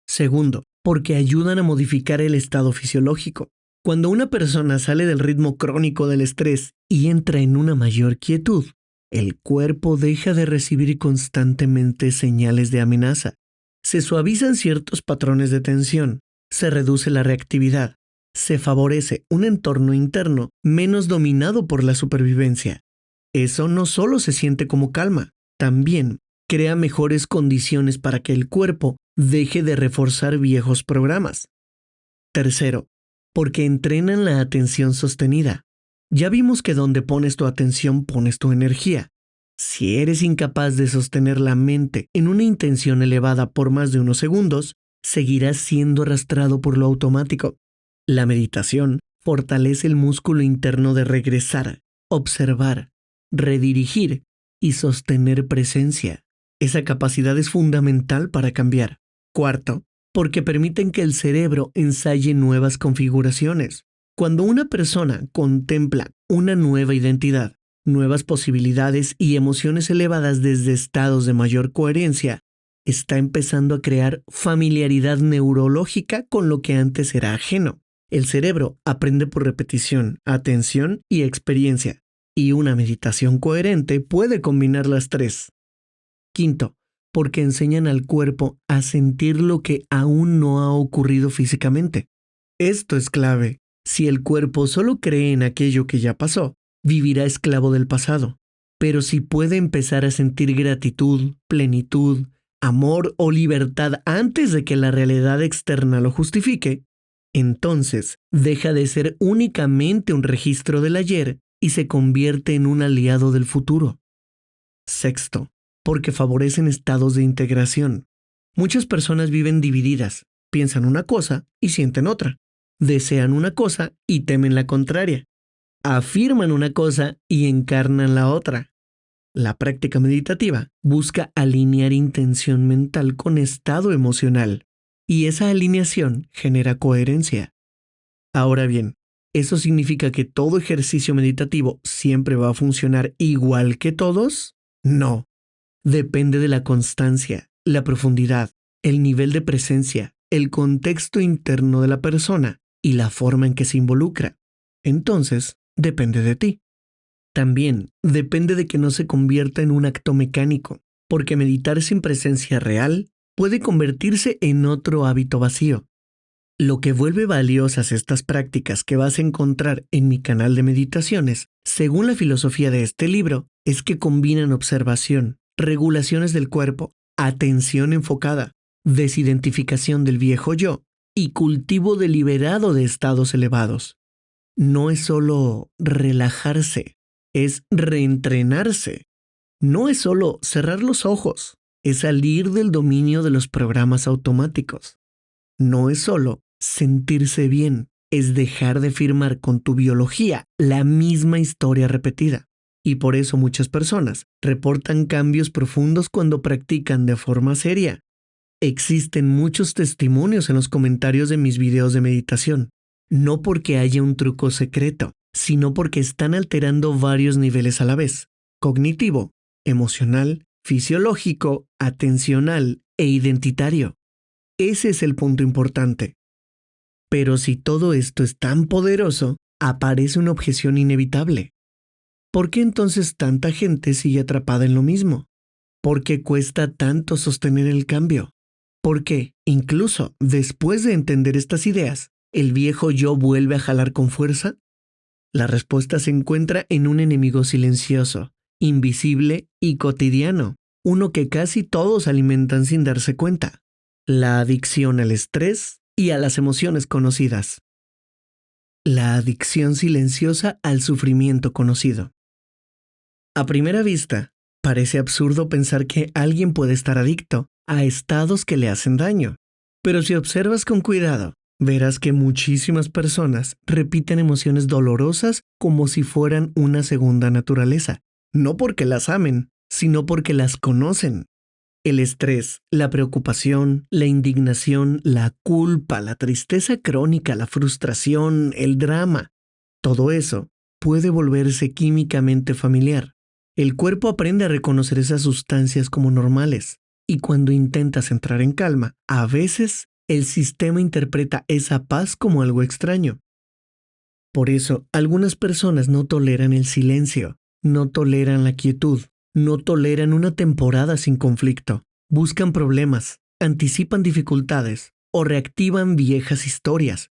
Segundo, porque ayudan a modificar el estado fisiológico. Cuando una persona sale del ritmo crónico del estrés y entra en una mayor quietud, el cuerpo deja de recibir constantemente señales de amenaza. Se suavizan ciertos patrones de tensión, se reduce la reactividad, se favorece un entorno interno menos dominado por la supervivencia. Eso no solo se siente como calma, también crea mejores condiciones para que el cuerpo deje de reforzar viejos programas. Tercero, porque entrenan la atención sostenida. Ya vimos que donde pones tu atención pones tu energía. Si eres incapaz de sostener la mente en una intención elevada por más de unos segundos, seguirás siendo arrastrado por lo automático. La meditación fortalece el músculo interno de regresar, observar, redirigir y sostener presencia. Esa capacidad es fundamental para cambiar. Cuarto, porque permiten que el cerebro ensaye nuevas configuraciones. Cuando una persona contempla una nueva identidad, nuevas posibilidades y emociones elevadas desde estados de mayor coherencia, está empezando a crear familiaridad neurológica con lo que antes era ajeno. El cerebro aprende por repetición, atención y experiencia, y una meditación coherente puede combinar las tres. Quinto, porque enseñan al cuerpo a sentir lo que aún no ha ocurrido físicamente. Esto es clave. Si el cuerpo solo cree en aquello que ya pasó, vivirá esclavo del pasado. Pero si puede empezar a sentir gratitud, plenitud, amor o libertad antes de que la realidad externa lo justifique, entonces deja de ser únicamente un registro del ayer y se convierte en un aliado del futuro. Sexto, porque favorecen estados de integración. Muchas personas viven divididas, piensan una cosa y sienten otra, desean una cosa y temen la contraria, afirman una cosa y encarnan la otra. La práctica meditativa busca alinear intención mental con estado emocional, y esa alineación genera coherencia. Ahora bien, ¿eso significa que todo ejercicio meditativo siempre va a funcionar igual que todos? No. Depende de la constancia, la profundidad, el nivel de presencia, el contexto interno de la persona y la forma en que se involucra. Entonces, depende de ti. También depende de que no se convierta en un acto mecánico, porque meditar sin presencia real puede convertirse en otro hábito vacío. Lo que vuelve valiosas estas prácticas que vas a encontrar en mi canal de meditaciones, según la filosofía de este libro, es que combinan observación, regulaciones del cuerpo, atención enfocada, desidentificación del viejo yo y cultivo deliberado de estados elevados. No es solo relajarse, es reentrenarse. No es solo cerrar los ojos, es salir del dominio de los programas automáticos. No es solo sentirse bien, es dejar de firmar con tu biología la misma historia repetida. Y por eso muchas personas reportan cambios profundos cuando practican de forma seria. Existen muchos testimonios en los comentarios de mis videos de meditación, no porque haya un truco secreto, sino porque están alterando varios niveles a la vez: cognitivo, emocional, fisiológico, atencional e identitario. Ese es el punto importante. Pero si todo esto es tan poderoso, aparece una objeción inevitable. ¿Por qué entonces tanta gente sigue atrapada en lo mismo? ¿Por qué cuesta tanto sostener el cambio? ¿Por qué, incluso después de entender estas ideas, el viejo yo vuelve a jalar con fuerza? La respuesta se encuentra en un enemigo silencioso, invisible y cotidiano, uno que casi todos alimentan sin darse cuenta: la adicción al estrés y a las emociones conocidas. La adicción silenciosa al sufrimiento conocido. A primera vista, parece absurdo pensar que alguien puede estar adicto a estados que le hacen daño. Pero si observas con cuidado, verás que muchísimas personas repiten emociones dolorosas como si fueran una segunda naturaleza, no porque las amen, sino porque las conocen. El estrés, la preocupación, la indignación, la culpa, la tristeza crónica, la frustración, el drama, todo eso puede volverse químicamente familiar. El cuerpo aprende a reconocer esas sustancias como normales, y cuando intentas entrar en calma, a veces el sistema interpreta esa paz como algo extraño. Por eso, algunas personas no toleran el silencio, no toleran la quietud, no toleran una temporada sin conflicto, buscan problemas, anticipan dificultades o reactivan viejas historias.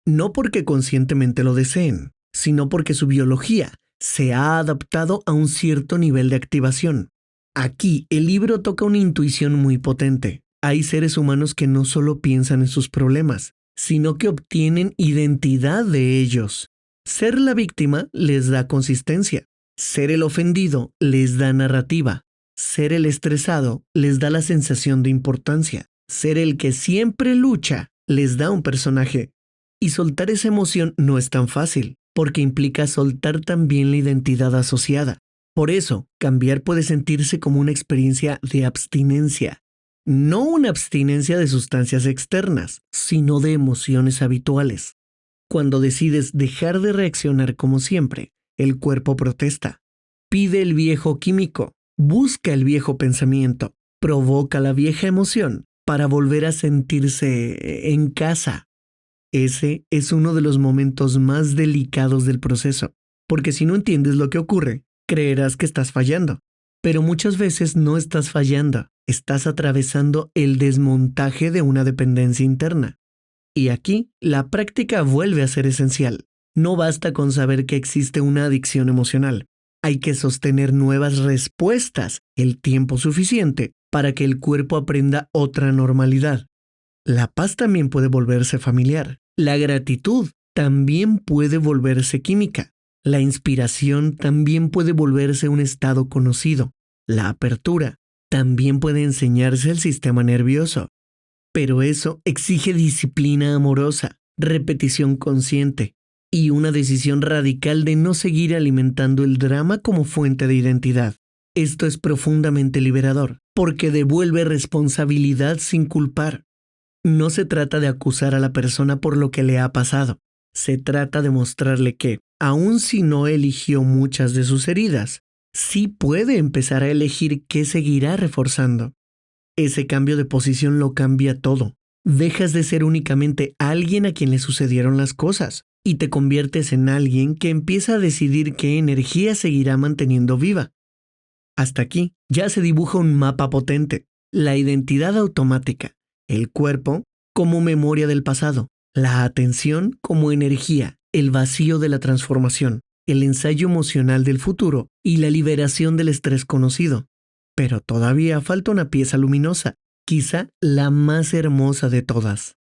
No porque conscientemente lo deseen, sino porque su biología se ha adaptado a un cierto nivel de activación. Aquí el libro toca una intuición muy potente. Hay seres humanos que no solo piensan en sus problemas, sino que obtienen identidad de ellos. Ser la víctima les da consistencia. Ser el ofendido les da narrativa. Ser el estresado les da la sensación de importancia. Ser el que siempre lucha les da un personaje. Y soltar esa emoción no es tan fácil, porque implica soltar también la identidad asociada. Por eso, cambiar puede sentirse como una experiencia de abstinencia. No una abstinencia de sustancias externas, sino de emociones habituales. Cuando decides dejar de reaccionar como siempre, el cuerpo protesta. Pide el viejo químico, busca el viejo pensamiento, provoca la vieja emoción para volver a sentirse en casa. Ese es uno de los momentos más delicados del proceso, porque si no entiendes lo que ocurre, creerás que estás fallando. Pero muchas veces no estás fallando, estás atravesando el desmontaje de una dependencia interna. Y aquí, la práctica vuelve a ser esencial. No basta con saber que existe una adicción emocional. Hay que sostener nuevas respuestas el tiempo suficiente para que el cuerpo aprenda otra normalidad. La paz también puede volverse familiar. La gratitud también puede volverse química. La inspiración también puede volverse un estado conocido. La apertura también puede enseñarse al sistema nervioso. Pero eso exige disciplina amorosa, repetición consciente y una decisión radical de no seguir alimentando el drama como fuente de identidad. Esto es profundamente liberador, porque devuelve responsabilidad sin culpar. No se trata de acusar a la persona por lo que le ha pasado. Se trata de mostrarle que, aun si no eligió muchas de sus heridas, sí puede empezar a elegir qué seguirá reforzando. Ese cambio de posición lo cambia todo. Dejas de ser únicamente alguien a quien le sucedieron las cosas y te conviertes en alguien que empieza a decidir qué energía seguirá manteniendo viva. Hasta aquí ya se dibuja un mapa potente. La identidad automática, el cuerpo como memoria del pasado, la atención como energía, el vacío de la transformación, el ensayo emocional del futuro y la liberación del estrés conocido. Pero todavía falta una pieza luminosa, quizá la más hermosa de todas.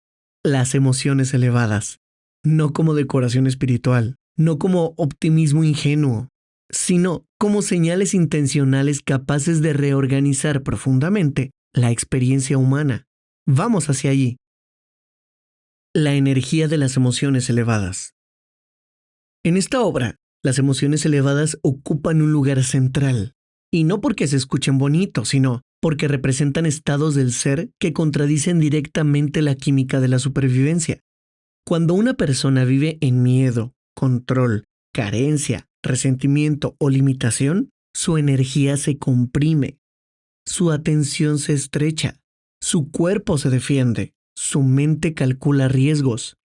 Las emociones elevadas. No como decoración espiritual, no como optimismo ingenuo, sino como señales intencionales capaces de reorganizar profundamente la experiencia humana. Vamos hacia allí. La energía de las emociones elevadas. En esta obra, las emociones elevadas ocupan un lugar central. Y no porque se escuchen bonitos, sino porque representan estados del ser que contradicen directamente la química de la supervivencia. Cuando una persona vive en miedo, control, carencia, resentimiento o limitación, su energía se comprime, su atención se estrecha, su cuerpo se defiende, su mente calcula riesgos.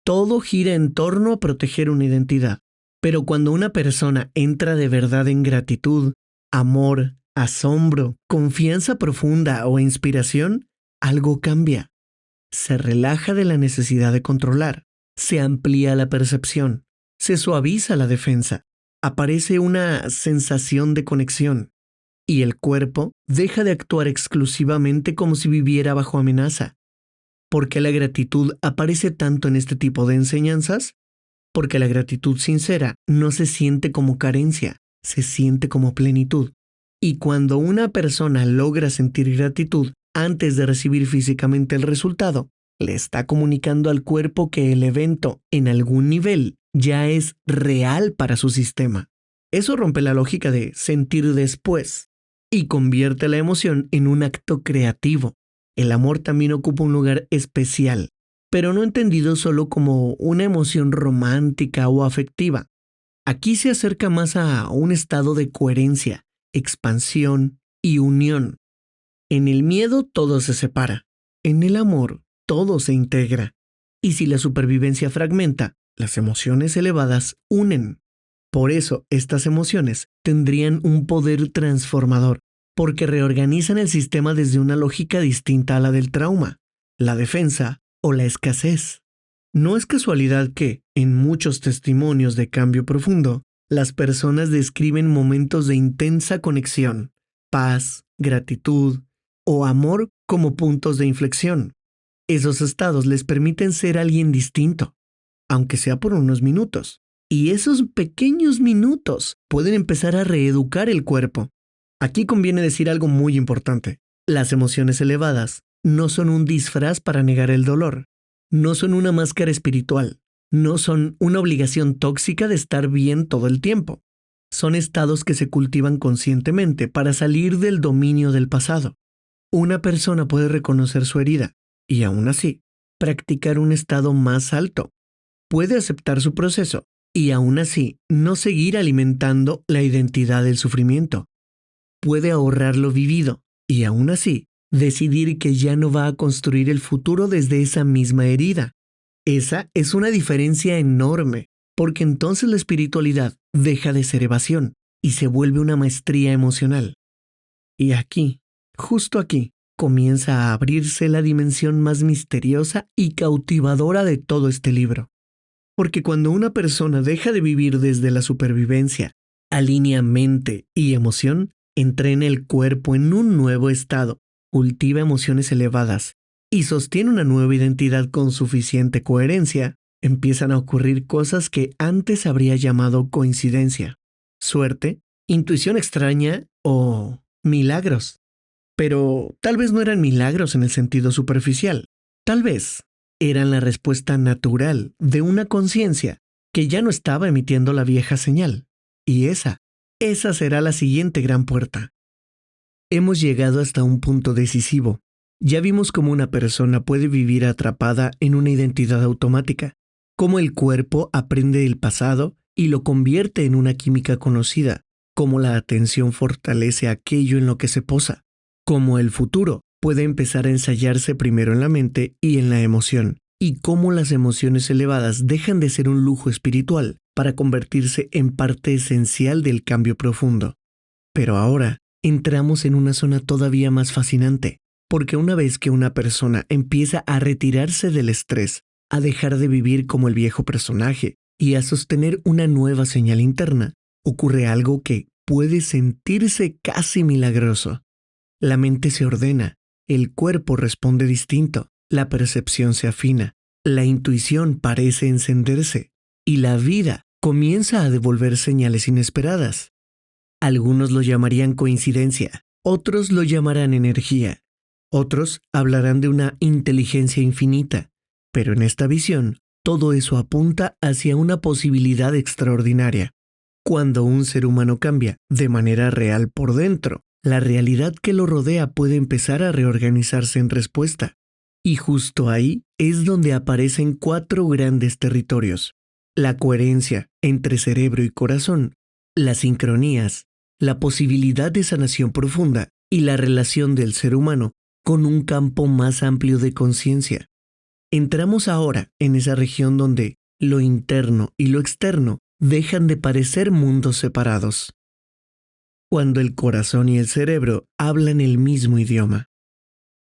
Todo gira en torno a proteger una identidad. Pero cuando una persona entra de verdad en gratitud, amor, asombro, confianza profunda o inspiración, algo cambia. Se relaja de la necesidad de controlar, se amplía la percepción, se suaviza la defensa, aparece una sensación de conexión y el cuerpo deja de actuar exclusivamente como si viviera bajo amenaza. ¿Por qué la gratitud aparece tanto en este tipo de enseñanzas? Porque la gratitud sincera no se siente como carencia, se siente como plenitud. Y cuando una persona logra sentir gratitud antes de recibir físicamente el resultado, le está comunicando al cuerpo que el evento, en algún nivel, ya es real para su sistema. Eso rompe la lógica de sentir después y convierte la emoción en un acto creativo. El amor también ocupa un lugar especial, pero no entendido solo como una emoción romántica o afectiva. Aquí se acerca más a un estado de coherencia, expansión y unión. En el miedo todo se separa, en el amor todo se integra. Y si la supervivencia fragmenta, las emociones elevadas unen. Por eso estas emociones tendrían un poder transformador, porque reorganizan el sistema desde una lógica distinta a la del trauma, la defensa o la escasez. No es casualidad que, en muchos testimonios de cambio profundo, las personas describen momentos de intensa conexión, paz, gratitud o amor como puntos de inflexión. Esos estados les permiten ser alguien distinto, aunque sea por unos minutos. Y esos pequeños minutos pueden empezar a reeducar el cuerpo. Aquí conviene decir algo muy importante. Las emociones elevadas no son un disfraz para negar el dolor. No son una máscara espiritual. No son una obligación tóxica de estar bien todo el tiempo. Son estados que se cultivan conscientemente para salir del dominio del pasado. Una persona puede reconocer su herida y aún así practicar un estado más alto. Puede aceptar su proceso y aún así no seguir alimentando la identidad del sufrimiento. Puede ahorrar lo vivido y aún así decidir que ya no va a construir el futuro desde esa misma herida. Esa es una diferencia enorme, porque entonces la espiritualidad deja de ser evasión y se vuelve una maestría emocional. Y aquí, justo aquí, comienza a abrirse la dimensión más misteriosa y cautivadora de todo este libro. Porque cuando una persona deja de vivir desde la supervivencia, alinea mente y emoción, entrena el cuerpo en un nuevo estado, cultiva emociones elevadas y sostiene una nueva identidad con suficiente coherencia, empiezan a ocurrir cosas que antes habría llamado coincidencia, suerte, intuición extraña o milagros. Pero tal vez no eran milagros en el sentido superficial. Tal vez eran la respuesta natural de una conciencia que ya no estaba emitiendo la vieja señal. Y esa será la siguiente gran puerta. Hemos llegado hasta un punto decisivo. Ya vimos cómo una persona puede vivir atrapada en una identidad automática, cómo el cuerpo aprende el pasado y lo convierte en una química conocida, cómo la atención fortalece aquello en lo que se posa, cómo el futuro puede empezar a ensayarse primero en la mente y en la emoción, y cómo las emociones elevadas dejan de ser un lujo espiritual para convertirse en parte esencial del cambio profundo. Pero ahora entramos en una zona todavía más fascinante, porque una vez que una persona empieza a retirarse del estrés, a dejar de vivir como el viejo personaje y a sostener una nueva señal interna, ocurre algo que puede sentirse casi milagroso. La mente se ordena, el cuerpo responde distinto, la percepción se afina, la intuición parece encenderse y la vida comienza a devolver señales inesperadas. Algunos lo llamarían coincidencia, otros lo llamarán energía, otros hablarán de una inteligencia infinita, pero en esta visión todo eso apunta hacia una posibilidad extraordinaria. Cuando un ser humano cambia de manera real por dentro, la realidad que lo rodea puede empezar a reorganizarse en respuesta. Y justo ahí es donde aparecen 4 grandes territorios: la coherencia entre cerebro y corazón, las sincronías, la posibilidad de sanación profunda y la relación del ser humano con un campo más amplio de conciencia. Entramos ahora en esa región donde lo interno y lo externo dejan de parecer mundos separados. Cuando el corazón y el cerebro hablan el mismo idioma.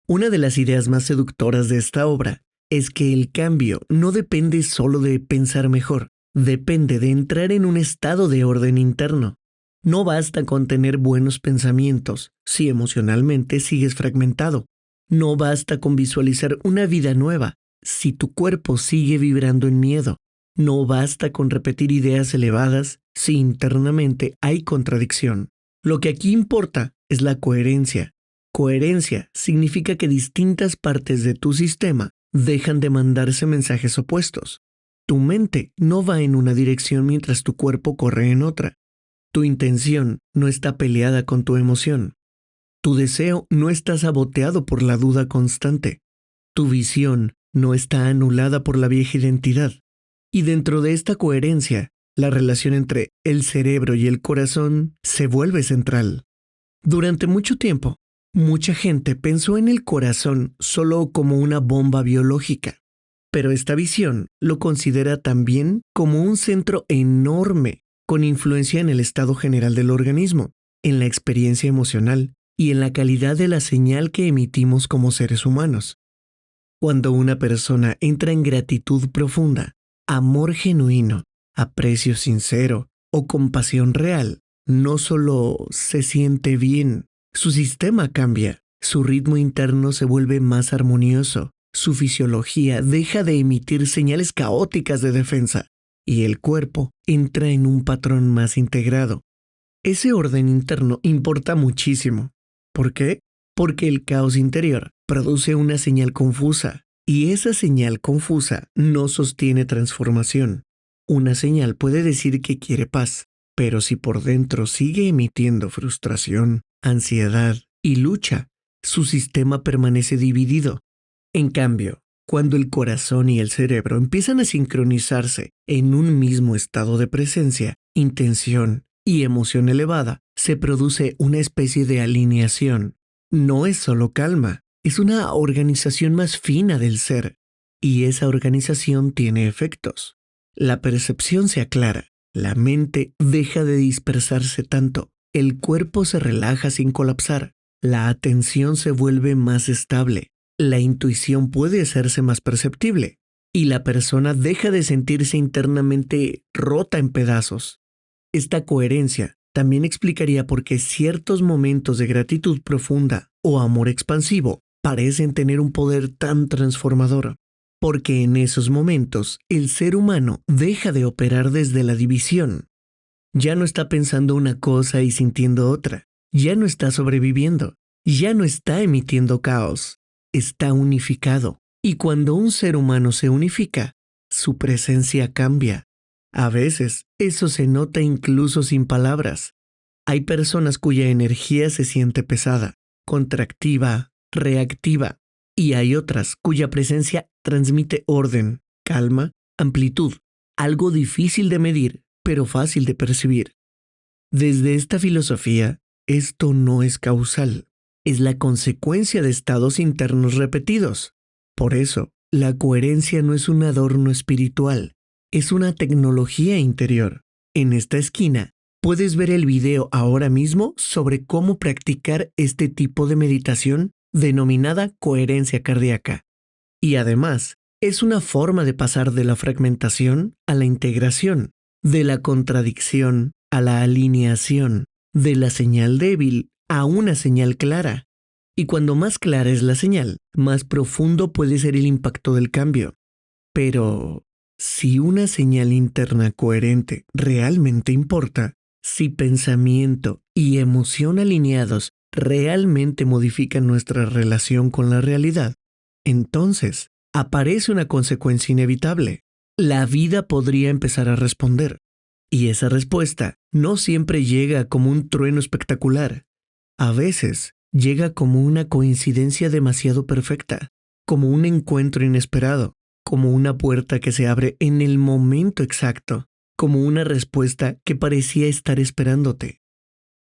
Una de las ideas más seductoras de esta obra es que el cambio no depende solo de pensar mejor, depende de entrar en un estado de orden interno. No basta con tener buenos pensamientos si emocionalmente sigues fragmentado. No basta con visualizar una vida nueva si tu cuerpo sigue vibrando en miedo. No basta con repetir ideas elevadas si internamente hay contradicción. Lo que aquí importa es la coherencia. Coherencia significa que distintas partes de tu sistema dejan de mandarse mensajes opuestos. Tu mente no va en una dirección mientras tu cuerpo corre en otra. Tu intención no está peleada con tu emoción. Tu deseo no está saboteado por la duda constante. Tu visión no está anulada por la vieja identidad. Y dentro de esta coherencia, la relación entre el cerebro y el corazón se vuelve central. Durante mucho tiempo, mucha gente pensó en el corazón solo como una bomba biológica, pero esta visión lo considera también como un centro enorme con influencia en el estado general del organismo, en la experiencia emocional y en la calidad de la señal que emitimos como seres humanos. Cuando una persona entra en gratitud profunda, amor genuino, aprecio sincero o compasión real, no solo se siente bien, su sistema cambia, su ritmo interno se vuelve más armonioso, su fisiología deja de emitir señales caóticas de defensa y el cuerpo entra en un patrón más integrado. Ese orden interno importa muchísimo. ¿Por qué? Porque el caos interior produce una señal confusa y esa señal confusa no sostiene transformación. Una señal puede decir que quiere paz, Pero si por dentro sigue emitiendo frustración, ansiedad y lucha, su sistema permanece dividido. En cambio, cuando el corazón y el cerebro empiezan a sincronizarse en un mismo estado de presencia, intención y emoción elevada, se produce una especie de alineación. No es solo calma, es una organización más fina del ser, y esa organización tiene efectos. La percepción se aclara, la mente deja de dispersarse tanto, el cuerpo se relaja sin colapsar, la atención se vuelve más estable, la intuición puede hacerse más perceptible, y la persona deja de sentirse internamente rota en pedazos. Esta coherencia también explicaría por qué ciertos momentos de gratitud profunda o amor expansivo parecen tener un poder tan transformador, porque en esos momentos el ser humano deja de operar desde la división. Ya no está pensando una cosa y sintiendo otra, ya no está sobreviviendo, ya no está emitiendo caos, está unificado. Y cuando un ser humano se unifica, su presencia cambia. A veces, eso se nota incluso sin palabras. Hay personas cuya energía se siente pesada, contractiva, reactiva, y hay otras cuya presencia transmite orden, calma, amplitud, algo difícil de medir, pero fácil de percibir. Desde esta filosofía, esto no es causal, es la consecuencia de estados internos repetidos. Por eso, la coherencia no es un adorno espiritual, es una tecnología interior. En esta esquina, puedes ver el video ahora mismo sobre cómo practicar este tipo de meditación denominada coherencia cardíaca. Y además, es una forma de pasar de la fragmentación a la integración, de la contradicción a la alineación, de la señal débil a una señal clara. Y cuando más clara es la señal, más profundo puede ser el impacto del cambio. Pero, si una señal interna coherente realmente importa, si pensamiento y emoción alineados realmente modifican nuestra relación con la realidad, entonces aparece una consecuencia inevitable. La vida podría empezar a responder. Y esa respuesta no siempre llega como un trueno espectacular. A veces llega como una coincidencia demasiado perfecta, como un encuentro inesperado, como una puerta que se abre en el momento exacto, como una respuesta que parecía estar esperándote.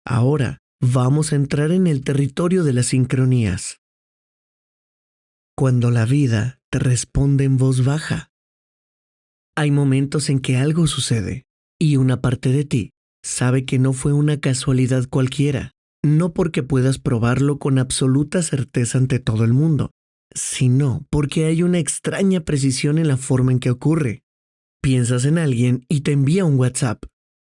Ahora vamos a entrar en el territorio de las sincronías. Cuando la vida te responde en voz baja. Hay momentos en que algo sucede y una parte de ti sabe que no fue una casualidad cualquiera, no porque puedas probarlo con absoluta certeza ante todo el mundo, sino porque hay una extraña precisión en la forma en que ocurre. Piensas en alguien y te envía un WhatsApp.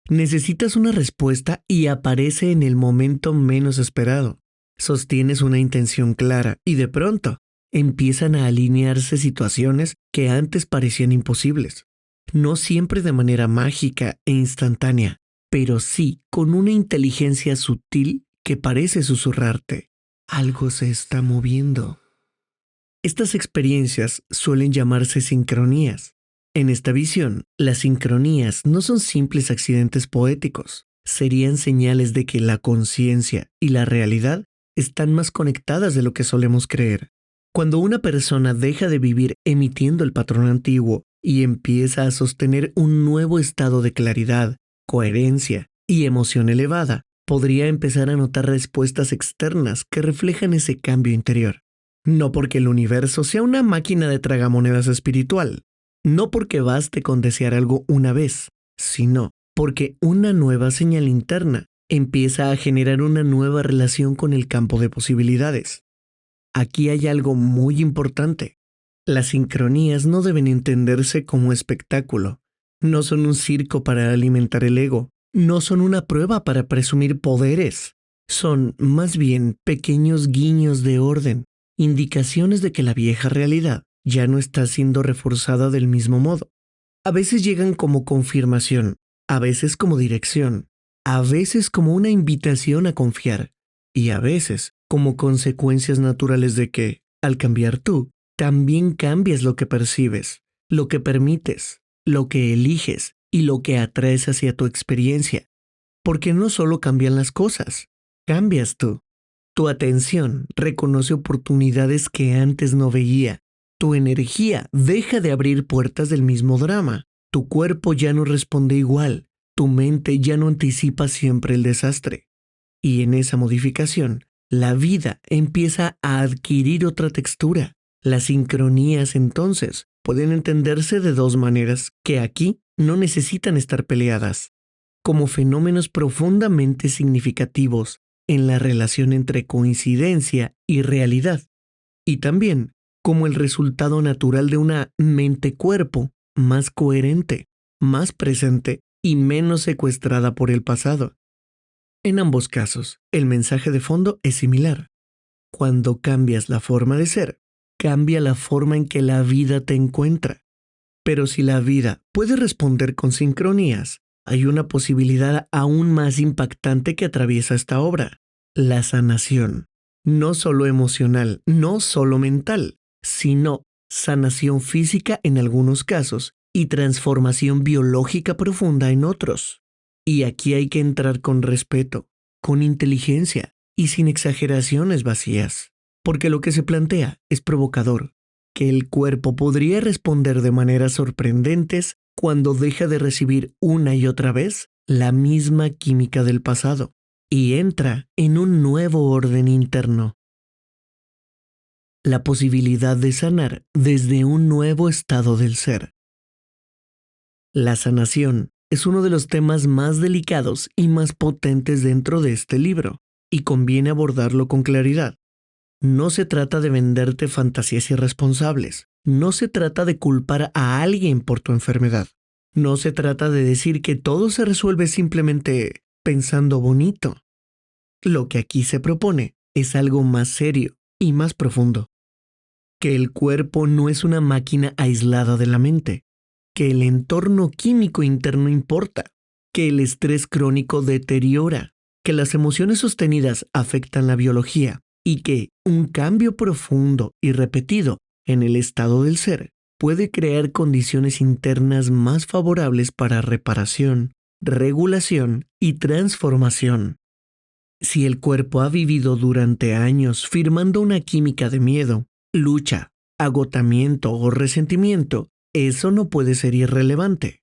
Necesitas una respuesta y aparece en el momento menos esperado. Sostienes una intención clara y de pronto empiezan a alinearse situaciones que antes parecían imposibles. No siempre de manera mágica e instantánea, pero sí con una inteligencia sutil que parece susurrarte. Algo se está moviendo. Estas experiencias suelen llamarse sincronías. En esta visión, las sincronías no son simples accidentes poéticos, serían señales de que la conciencia y la realidad están más conectadas de lo que solemos creer. Cuando una persona deja de vivir emitiendo el patrón antiguo y empieza a sostener un nuevo estado de claridad, coherencia y emoción elevada, podría empezar a notar respuestas externas que reflejan ese cambio interior. No porque el universo sea una máquina de tragamonedas espiritual, no porque baste con desear algo una vez, sino porque una nueva señal interna empieza a generar una nueva relación con el campo de posibilidades. Aquí hay algo muy importante. Las sincronías no deben entenderse como espectáculo. No son un circo para alimentar el ego. No son una prueba para presumir poderes. Son, más bien, pequeños guiños de orden, indicaciones de que la vieja realidad ya no está siendo reforzada del mismo modo. A veces llegan como confirmación, a veces como dirección, a veces como una invitación a confiar, y a veces como consecuencias naturales de que, al cambiar tú, también cambias lo que percibes, lo que permites, lo que eliges y lo que atraes hacia tu experiencia. porque no solo cambian las cosas, cambias tú. Tu atención reconoce oportunidades que antes no veía. Tu energía deja de abrir puertas del mismo drama. Tu cuerpo ya no responde igual. Tu mente ya no anticipa siempre el desastre. Y en esa modificación, la vida empieza a adquirir otra textura. Las sincronías, entonces, pueden entenderse de dos maneras que aquí no necesitan estar peleadas, como fenómenos profundamente significativos en la relación entre coincidencia y realidad, y también como el resultado natural de una mente-cuerpo más coherente, más presente y menos secuestrada por el pasado. En ambos casos, el mensaje de fondo es similar. Cuando cambias la forma de ser, cambia la forma en que la vida te encuentra. Pero si la vida puede responder con sincronías, hay una posibilidad aún más impactante que atraviesa esta obra: la sanación. No solo emocional, no solo mental, sino sanación física en algunos casos y transformación biológica profunda en otros. Y aquí hay que entrar con respeto, con inteligencia y sin exageraciones vacías, porque lo que se plantea es provocador, que el cuerpo podría responder de maneras sorprendentes cuando deja de recibir una y otra vez la misma química del pasado y entra en un nuevo orden interno. La posibilidad de sanar desde un nuevo estado del ser. La sanación es uno de los temas más delicados y más potentes dentro de este libro, y conviene abordarlo con claridad. No se trata de venderte fantasías irresponsables. No se trata de culpar a alguien por tu enfermedad. No se trata de decir que todo se resuelve simplemente pensando bonito. Lo que aquí se propone es algo más serio y más profundo. Que el cuerpo no es una máquina aislada de la mente. Que el entorno químico interno importa. Que el estrés crónico deteriora. Que las emociones sostenidas afectan la biología. Y que un cambio profundo y repetido en el estado del ser puede crear condiciones internas más favorables para reparación, regulación y transformación. Si el cuerpo ha vivido durante años firmando una química de miedo, lucha, agotamiento o resentimiento, eso no puede ser irrelevante.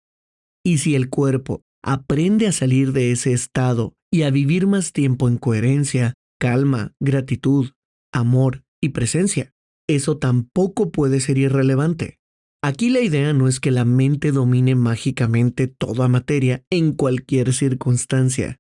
Y si el cuerpo aprende a salir de ese estado y a vivir más tiempo en coherencia, calma, gratitud, amor y presencia, eso tampoco puede ser irrelevante. Aquí la idea no es que la mente domine mágicamente toda materia en cualquier circunstancia.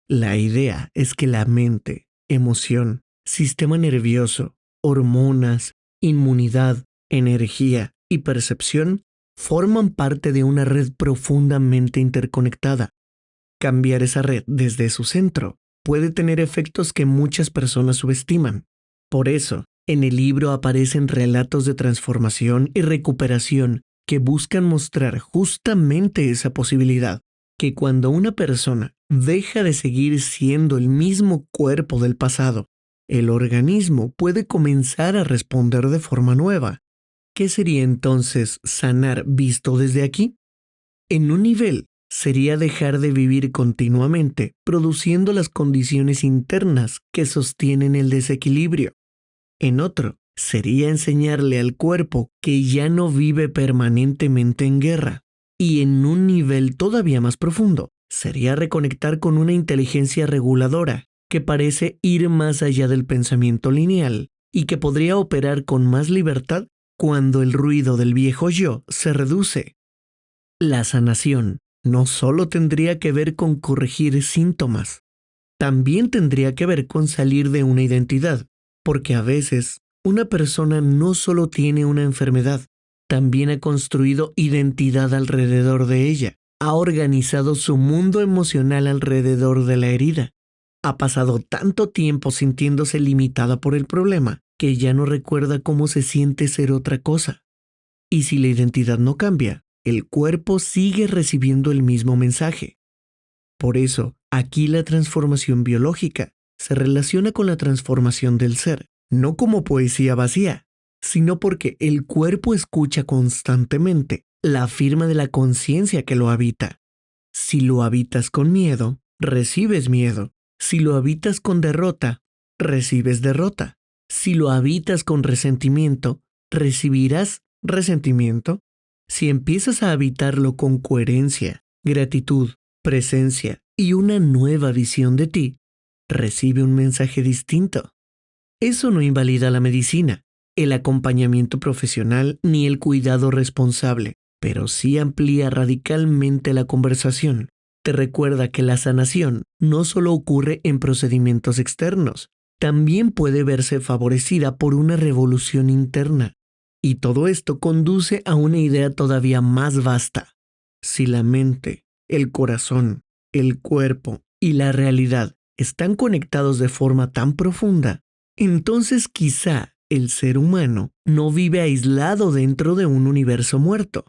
La idea es que la mente, emoción, sistema nervioso, hormonas, inmunidad, energía y percepción forman parte de una red profundamente interconectada. Cambiar esa red desde su centro puede tener efectos que muchas personas subestiman. Por eso, en el libro aparecen relatos de transformación y recuperación que buscan mostrar justamente esa posibilidad, que cuando una persona deja de seguir siendo el mismo cuerpo del pasado, el organismo puede comenzar a responder de forma nueva. ¿Qué sería entonces sanar visto desde aquí? En un nivel, sería dejar de vivir continuamente produciendo las condiciones internas que sostienen el desequilibrio. En otro, sería enseñarle al cuerpo que ya no vive permanentemente en guerra. Y en un nivel todavía más profundo, sería reconectar con una inteligencia reguladora que parece ir más allá del pensamiento lineal y que podría operar con más libertad cuando el ruido del viejo yo se reduce. La sanación no solo tendría que ver con corregir síntomas, también tendría que ver con salir de una identidad, porque a veces una persona no solo tiene una enfermedad, también ha construido identidad alrededor de ella, ha organizado su mundo emocional alrededor de la herida, ha pasado tanto tiempo sintiéndose limitada por el problema que ya no recuerda cómo se siente ser otra cosa. Y si la identidad no cambia, el cuerpo sigue recibiendo el mismo mensaje. Por eso, aquí la transformación biológica se relaciona con la transformación del ser, no como poesía vacía, sino porque el cuerpo escucha constantemente la firma de la conciencia que lo habita. Si lo habitas con miedo, recibes miedo. Si lo habitas con derrota, recibes derrota. Si lo habitas con resentimiento, recibirás resentimiento. Si empiezas a habitarlo con coherencia, gratitud, presencia y una nueva visión de ti, recibe un mensaje distinto. Eso no invalida la medicina, el acompañamiento profesional ni el cuidado responsable, pero sí amplía radicalmente la conversación. Te recuerda que la sanación no solo ocurre en procedimientos externos, también puede verse favorecida por una revolución interna. Y todo esto conduce a una idea todavía más vasta. Si la mente, el corazón, el cuerpo y la realidad están conectados de forma tan profunda, entonces quizá el ser humano no vive aislado dentro de un universo muerto.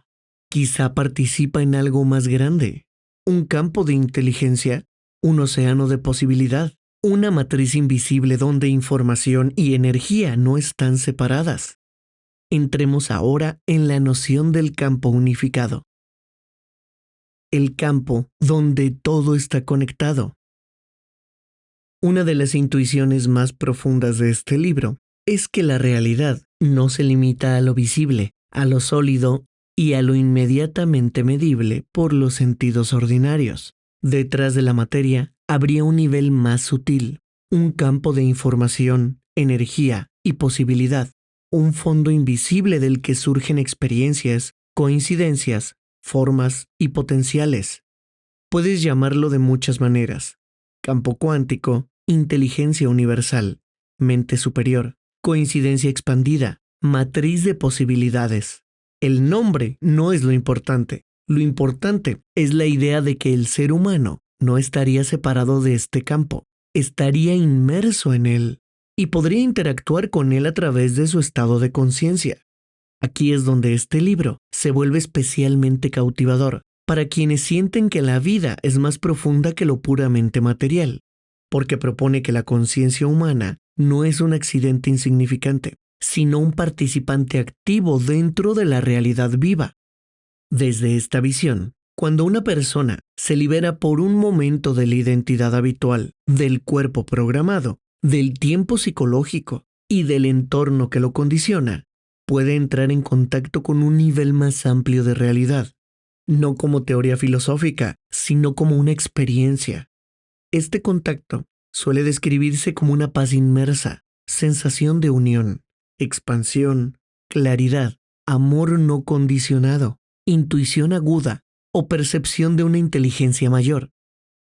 Quizá participa en algo más grande, un campo de inteligencia, un océano de posibilidad, una matriz invisible donde información y energía no están separadas. Entremos ahora en la noción del campo unificado. El campo donde todo está conectado. Una de las intuiciones más profundas de este libro es que la realidad no se limita a lo visible, a lo sólido y a lo inmediatamente medible por los sentidos ordinarios. Detrás de la materia habría un nivel más sutil, un campo de información, energía y posibilidad, un fondo invisible del que surgen experiencias, coincidencias, formas y potenciales. Puedes llamarlo de muchas maneras: campo cuántico, inteligencia universal, mente superior, coincidencia expandida, matriz de posibilidades. El nombre no es lo importante. Lo importante es la idea de que el ser humano no estaría separado de este campo, estaría inmerso en él y podría interactuar con él a través de su estado de conciencia. Aquí es donde este libro se vuelve especialmente cautivador para quienes sienten que la vida es más profunda que lo puramente material, porque propone que la conciencia humana no es un accidente insignificante, sino un participante activo dentro de la realidad viva. Desde esta visión, cuando una persona se libera por un momento de la identidad habitual, del cuerpo programado, del tiempo psicológico y del entorno que lo condiciona, puede entrar en contacto con un nivel más amplio de realidad, no como teoría filosófica, sino como una experiencia. Este contacto suele describirse como una paz inmersa, sensación de unión, expansión, claridad, amor no condicionado, intuición aguda o percepción de una inteligencia mayor.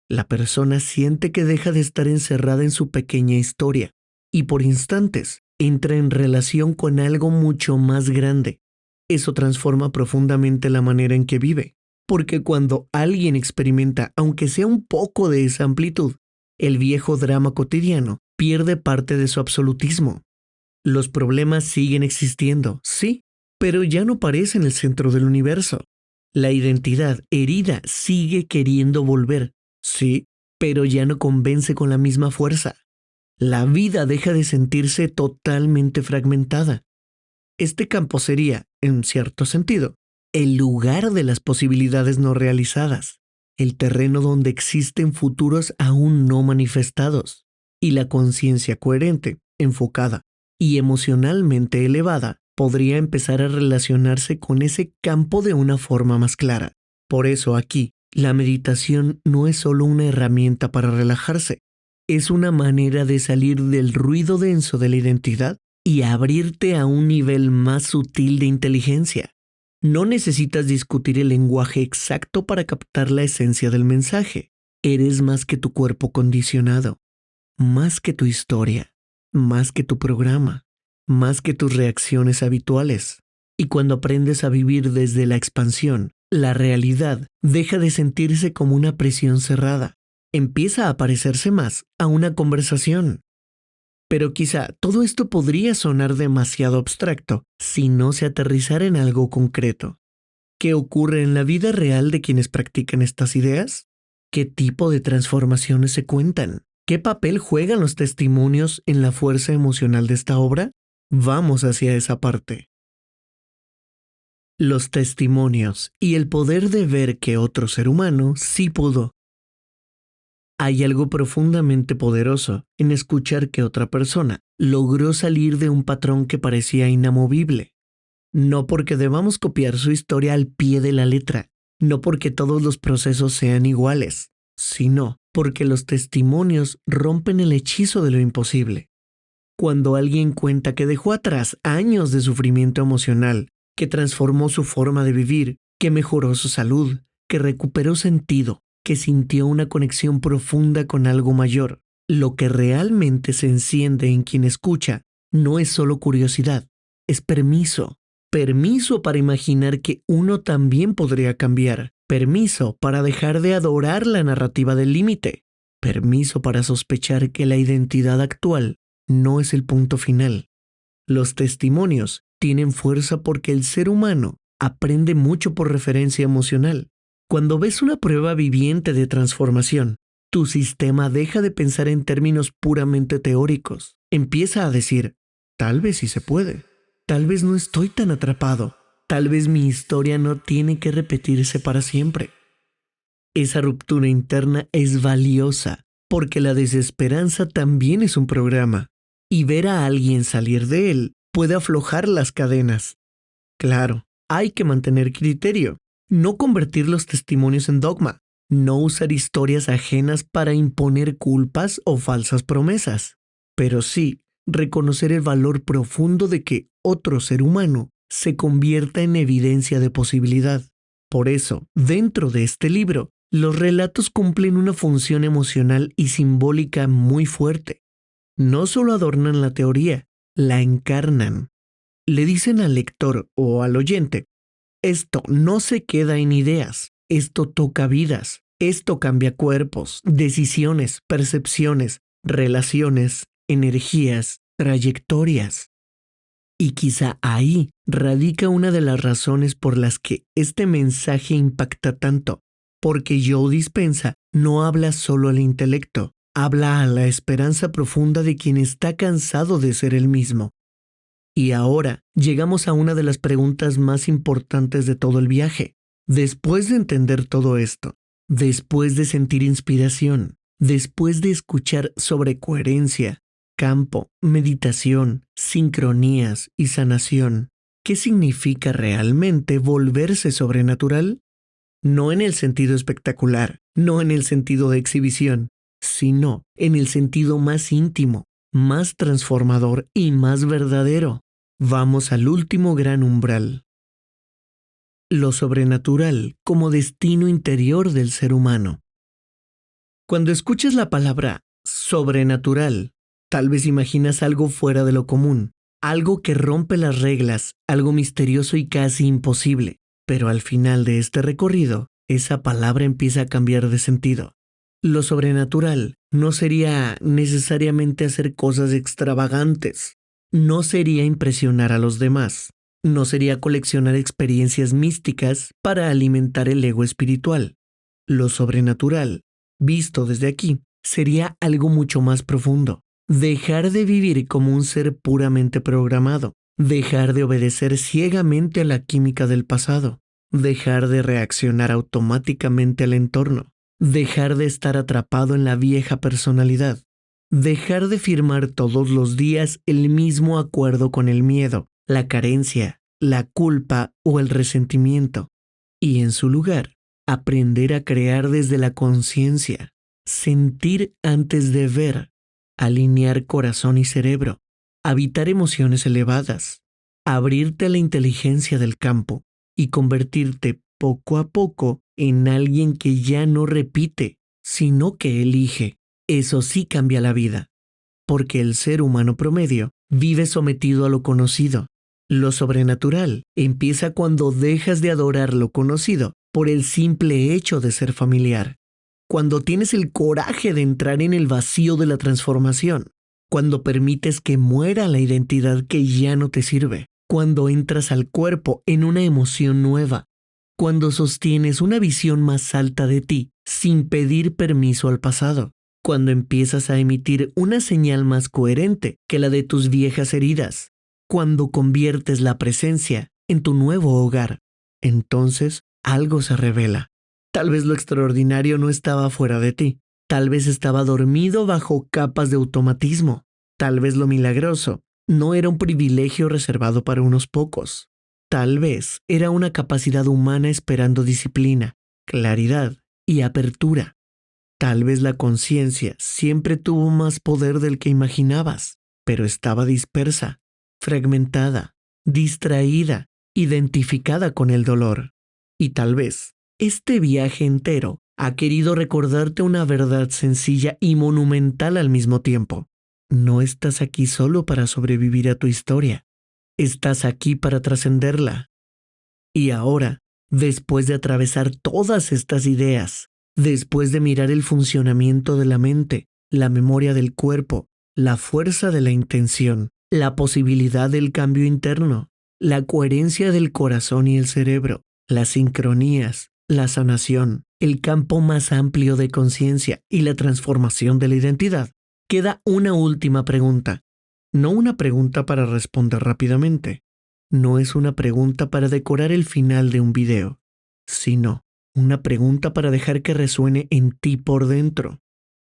La persona siente que deja de estar encerrada en su pequeña historia y por instantes entra en relación con algo mucho más grande. Eso transforma profundamente la manera en que vive, porque cuando alguien experimenta, aunque sea un poco de esa amplitud, el viejo drama cotidiano pierde parte de su absolutismo. Los problemas siguen existiendo, sí, pero ya no parecen el centro del universo. La identidad herida sigue queriendo volver, sí, pero ya no convence con la misma fuerza. La vida deja de sentirse totalmente fragmentada. Este campo sería, en cierto sentido, el lugar de las posibilidades no realizadas, el terreno donde existen futuros aún no manifestados, y la conciencia coherente, enfocada y emocionalmente elevada podría empezar a relacionarse con ese campo de una forma más clara. Por eso aquí, la meditación no es solo una herramienta para relajarse, es una manera de salir del ruido denso de la identidad y abrirte a un nivel más sutil de inteligencia. No necesitas discutir el lenguaje exacto para captar la esencia del mensaje. Eres más que tu cuerpo condicionado, más que tu historia, más que tu programa, más que tus reacciones habituales. Y cuando aprendes a vivir desde la expansión, la realidad deja de sentirse como una prisión cerrada. Empieza a parecerse más a una conversación. Pero quizá todo esto podría sonar demasiado abstracto si no se aterrizara en algo concreto. ¿Qué ocurre en la vida real de quienes practican estas ideas? ¿Qué tipo de transformaciones se cuentan? ¿Qué papel juegan los testimonios en la fuerza emocional de esta obra? Vamos hacia esa parte. Los testimonios y el poder de ver que otro ser humano sí pudo. Hay algo profundamente poderoso en escuchar que otra persona logró salir de un patrón que parecía inamovible. No porque debamos copiar su historia al pie de la letra, no porque todos los procesos sean iguales, sino porque los testimonios rompen el hechizo de lo imposible. Cuando alguien cuenta que dejó atrás años de sufrimiento emocional, que transformó su forma de vivir, que mejoró su salud, que recuperó sentido, que sintió una conexión profunda con algo mayor, lo que realmente se enciende en quien escucha no es solo curiosidad, es permiso. Permiso para imaginar que uno también podría cambiar. Permiso para dejar de adorar la narrativa del límite. Permiso para sospechar que la identidad actual no es el punto final. Los testimonios tienen fuerza porque el ser humano aprende mucho por referencia emocional. Cuando ves una prueba viviente de transformación, tu sistema deja de pensar en términos puramente teóricos. Empieza a decir, tal vez sí se puede. Tal vez no estoy tan atrapado. Tal vez mi historia no tiene que repetirse para siempre. Esa ruptura interna es valiosa porque la desesperanza también es un programa y ver a alguien salir de él puede aflojar las cadenas. Claro, hay que mantener criterio, no convertir los testimonios en dogma, no usar historias ajenas para imponer culpas o falsas promesas, pero sí reconocer el valor profundo de que otro ser humano se convierta en evidencia de posibilidad. Por eso, dentro de este libro, los relatos cumplen una función emocional y simbólica muy fuerte. No solo adornan la teoría, la encarnan. Le dicen al lector o al oyente, esto no se queda en ideas, esto toca vidas, esto cambia cuerpos, decisiones, percepciones, relaciones, energías, trayectorias. Y quizá ahí radica una de las razones por las que este mensaje impacta tanto, porque Joe Dispenza no habla solo al intelecto, habla a la esperanza profunda de quien está cansado de ser el mismo. Y ahora llegamos a una de las preguntas más importantes de todo el viaje. Después de entender todo esto, después de sentir inspiración, después de escuchar sobre coherencia, campo, meditación, sincronías y sanación, ¿qué significa realmente volverse sobrenatural? No en el sentido espectacular, no en el sentido de exhibición, sino en el sentido más íntimo, más transformador y más verdadero. Vamos al último gran umbral. Lo sobrenatural como destino interior del ser humano. Cuando escuchas la palabra sobrenatural, tal vez imaginas algo fuera de lo común, algo que rompe las reglas, algo misterioso y casi imposible. Pero al final de este recorrido, esa palabra empieza a cambiar de sentido. Lo sobrenatural no sería necesariamente hacer cosas extravagantes. No sería impresionar a los demás. No sería coleccionar experiencias místicas para alimentar el ego espiritual. Lo sobrenatural, visto desde aquí, sería algo mucho más profundo. Dejar de vivir como un ser puramente programado. Dejar de obedecer ciegamente a la química del pasado. Dejar de reaccionar automáticamente al entorno. Dejar de estar atrapado en la vieja personalidad. Dejar de firmar todos los días el mismo acuerdo con el miedo, la carencia, la culpa o el resentimiento. Y en su lugar, aprender a crear desde la conciencia, sentir antes de ver, alinear corazón y cerebro, habitar emociones elevadas, abrirte a la inteligencia del campo y convertirte poco a poco en alguien que ya no repite, sino que elige. Eso sí cambia la vida, porque el ser humano promedio vive sometido a lo conocido. Lo sobrenatural empieza cuando dejas de adorar lo conocido por el simple hecho de ser familiar. Cuando tienes el coraje de entrar en el vacío de la transformación. Cuando permites que muera la identidad que ya no te sirve. Cuando entras al cuerpo en una emoción nueva. Cuando sostienes una visión más alta de ti sin pedir permiso al pasado. Cuando empiezas a emitir una señal más coherente que la de tus viejas heridas. Cuando conviertes la presencia en tu nuevo hogar. Entonces algo se revela. Tal vez lo extraordinario no estaba fuera de ti. Tal vez estaba dormido bajo capas de automatismo. Tal vez lo milagroso no era un privilegio reservado para unos pocos. Tal vez era una capacidad humana esperando disciplina, claridad y apertura. Tal vez la conciencia siempre tuvo más poder del que imaginabas, pero estaba dispersa, fragmentada, distraída, identificada con el dolor. Y tal vez este viaje entero ha querido recordarte una verdad sencilla y monumental al mismo tiempo. No estás aquí solo para sobrevivir a tu historia. Estás aquí para trascenderla. Y ahora, después de atravesar todas estas ideas, después de mirar el funcionamiento de la mente, la memoria del cuerpo, la fuerza de la intención, la posibilidad del cambio interno, la coherencia del corazón y el cerebro, las sincronías, la sanación, el campo más amplio de conciencia y la transformación de la identidad, queda una última pregunta. No una pregunta para responder rápidamente. No es una pregunta para decorar el final de un video, sino una pregunta para dejar que resuene en ti por dentro.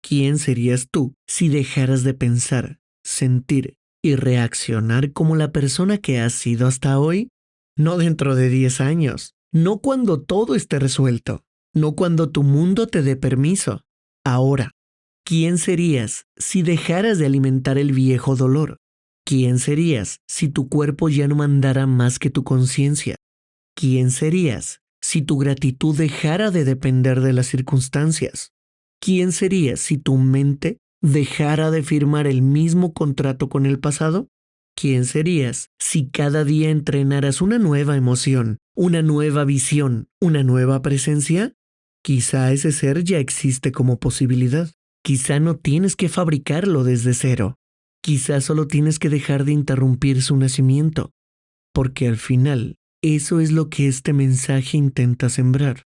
¿Quién serías tú si dejaras de pensar, sentir y reaccionar como la persona que has sido hasta hoy? No dentro de 10 años, no cuando todo esté resuelto, no cuando tu mundo te dé permiso. Ahora, ¿quién serías si dejaras de alimentar el viejo dolor? ¿Quién serías si tu cuerpo ya no mandara más que tu conciencia? ¿Quién serías si tu gratitud dejara de depender de las circunstancias? ¿Quién serías si tu mente dejara de firmar el mismo contrato con el pasado? ¿Quién serías si cada día entrenaras una nueva emoción, una nueva visión, una nueva presencia? Quizá ese ser ya existe como posibilidad. Quizá no tienes que fabricarlo desde cero. Quizá solo tienes que dejar de interrumpir su nacimiento, porque al final eso es lo que este mensaje intenta sembrar,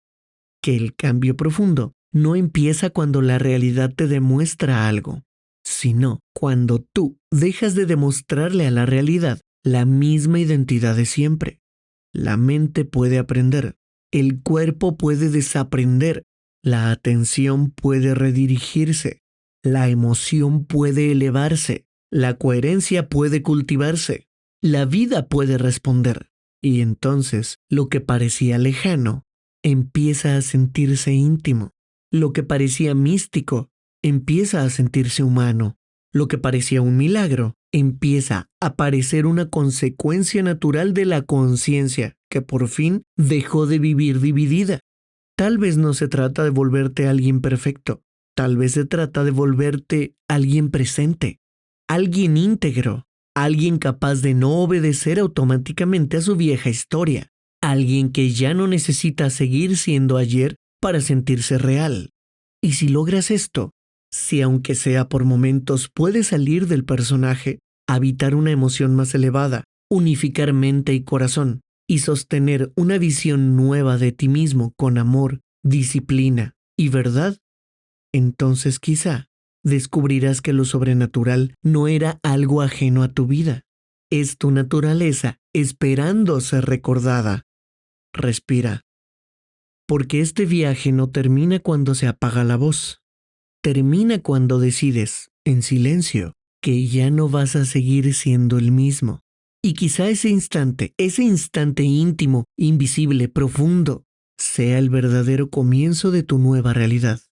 que el cambio profundo no empieza cuando la realidad te demuestra algo, sino cuando tú dejas de demostrarle a la realidad la misma identidad de siempre. La mente puede aprender, el cuerpo puede desaprender, la atención puede redirigirse, la emoción puede elevarse, la coherencia puede cultivarse, la vida puede responder. Y entonces lo que parecía lejano empieza a sentirse íntimo. Lo que parecía místico empieza a sentirse humano. Lo que parecía un milagro empieza a parecer una consecuencia natural de la conciencia que por fin dejó de vivir dividida. Tal vez no se trata de volverte alguien perfecto. Tal vez se trata de volverte alguien presente, alguien íntegro, alguien capaz de no obedecer automáticamente a su vieja historia, alguien que ya no necesita seguir siendo ayer para sentirse real. Y si logras esto, si aunque sea por momentos puedes salir del personaje, habitar una emoción más elevada, unificar mente y corazón, y sostener una visión nueva de ti mismo con amor, disciplina y verdad, entonces quizá descubrirás que lo sobrenatural no era algo ajeno a tu vida. Es tu naturaleza esperando ser recordada. Respira, porque este viaje no termina cuando se apaga la voz. Termina cuando decides, en silencio, que ya no vas a seguir siendo el mismo. Y quizá ese instante íntimo, invisible, profundo, sea el verdadero comienzo de tu nueva realidad.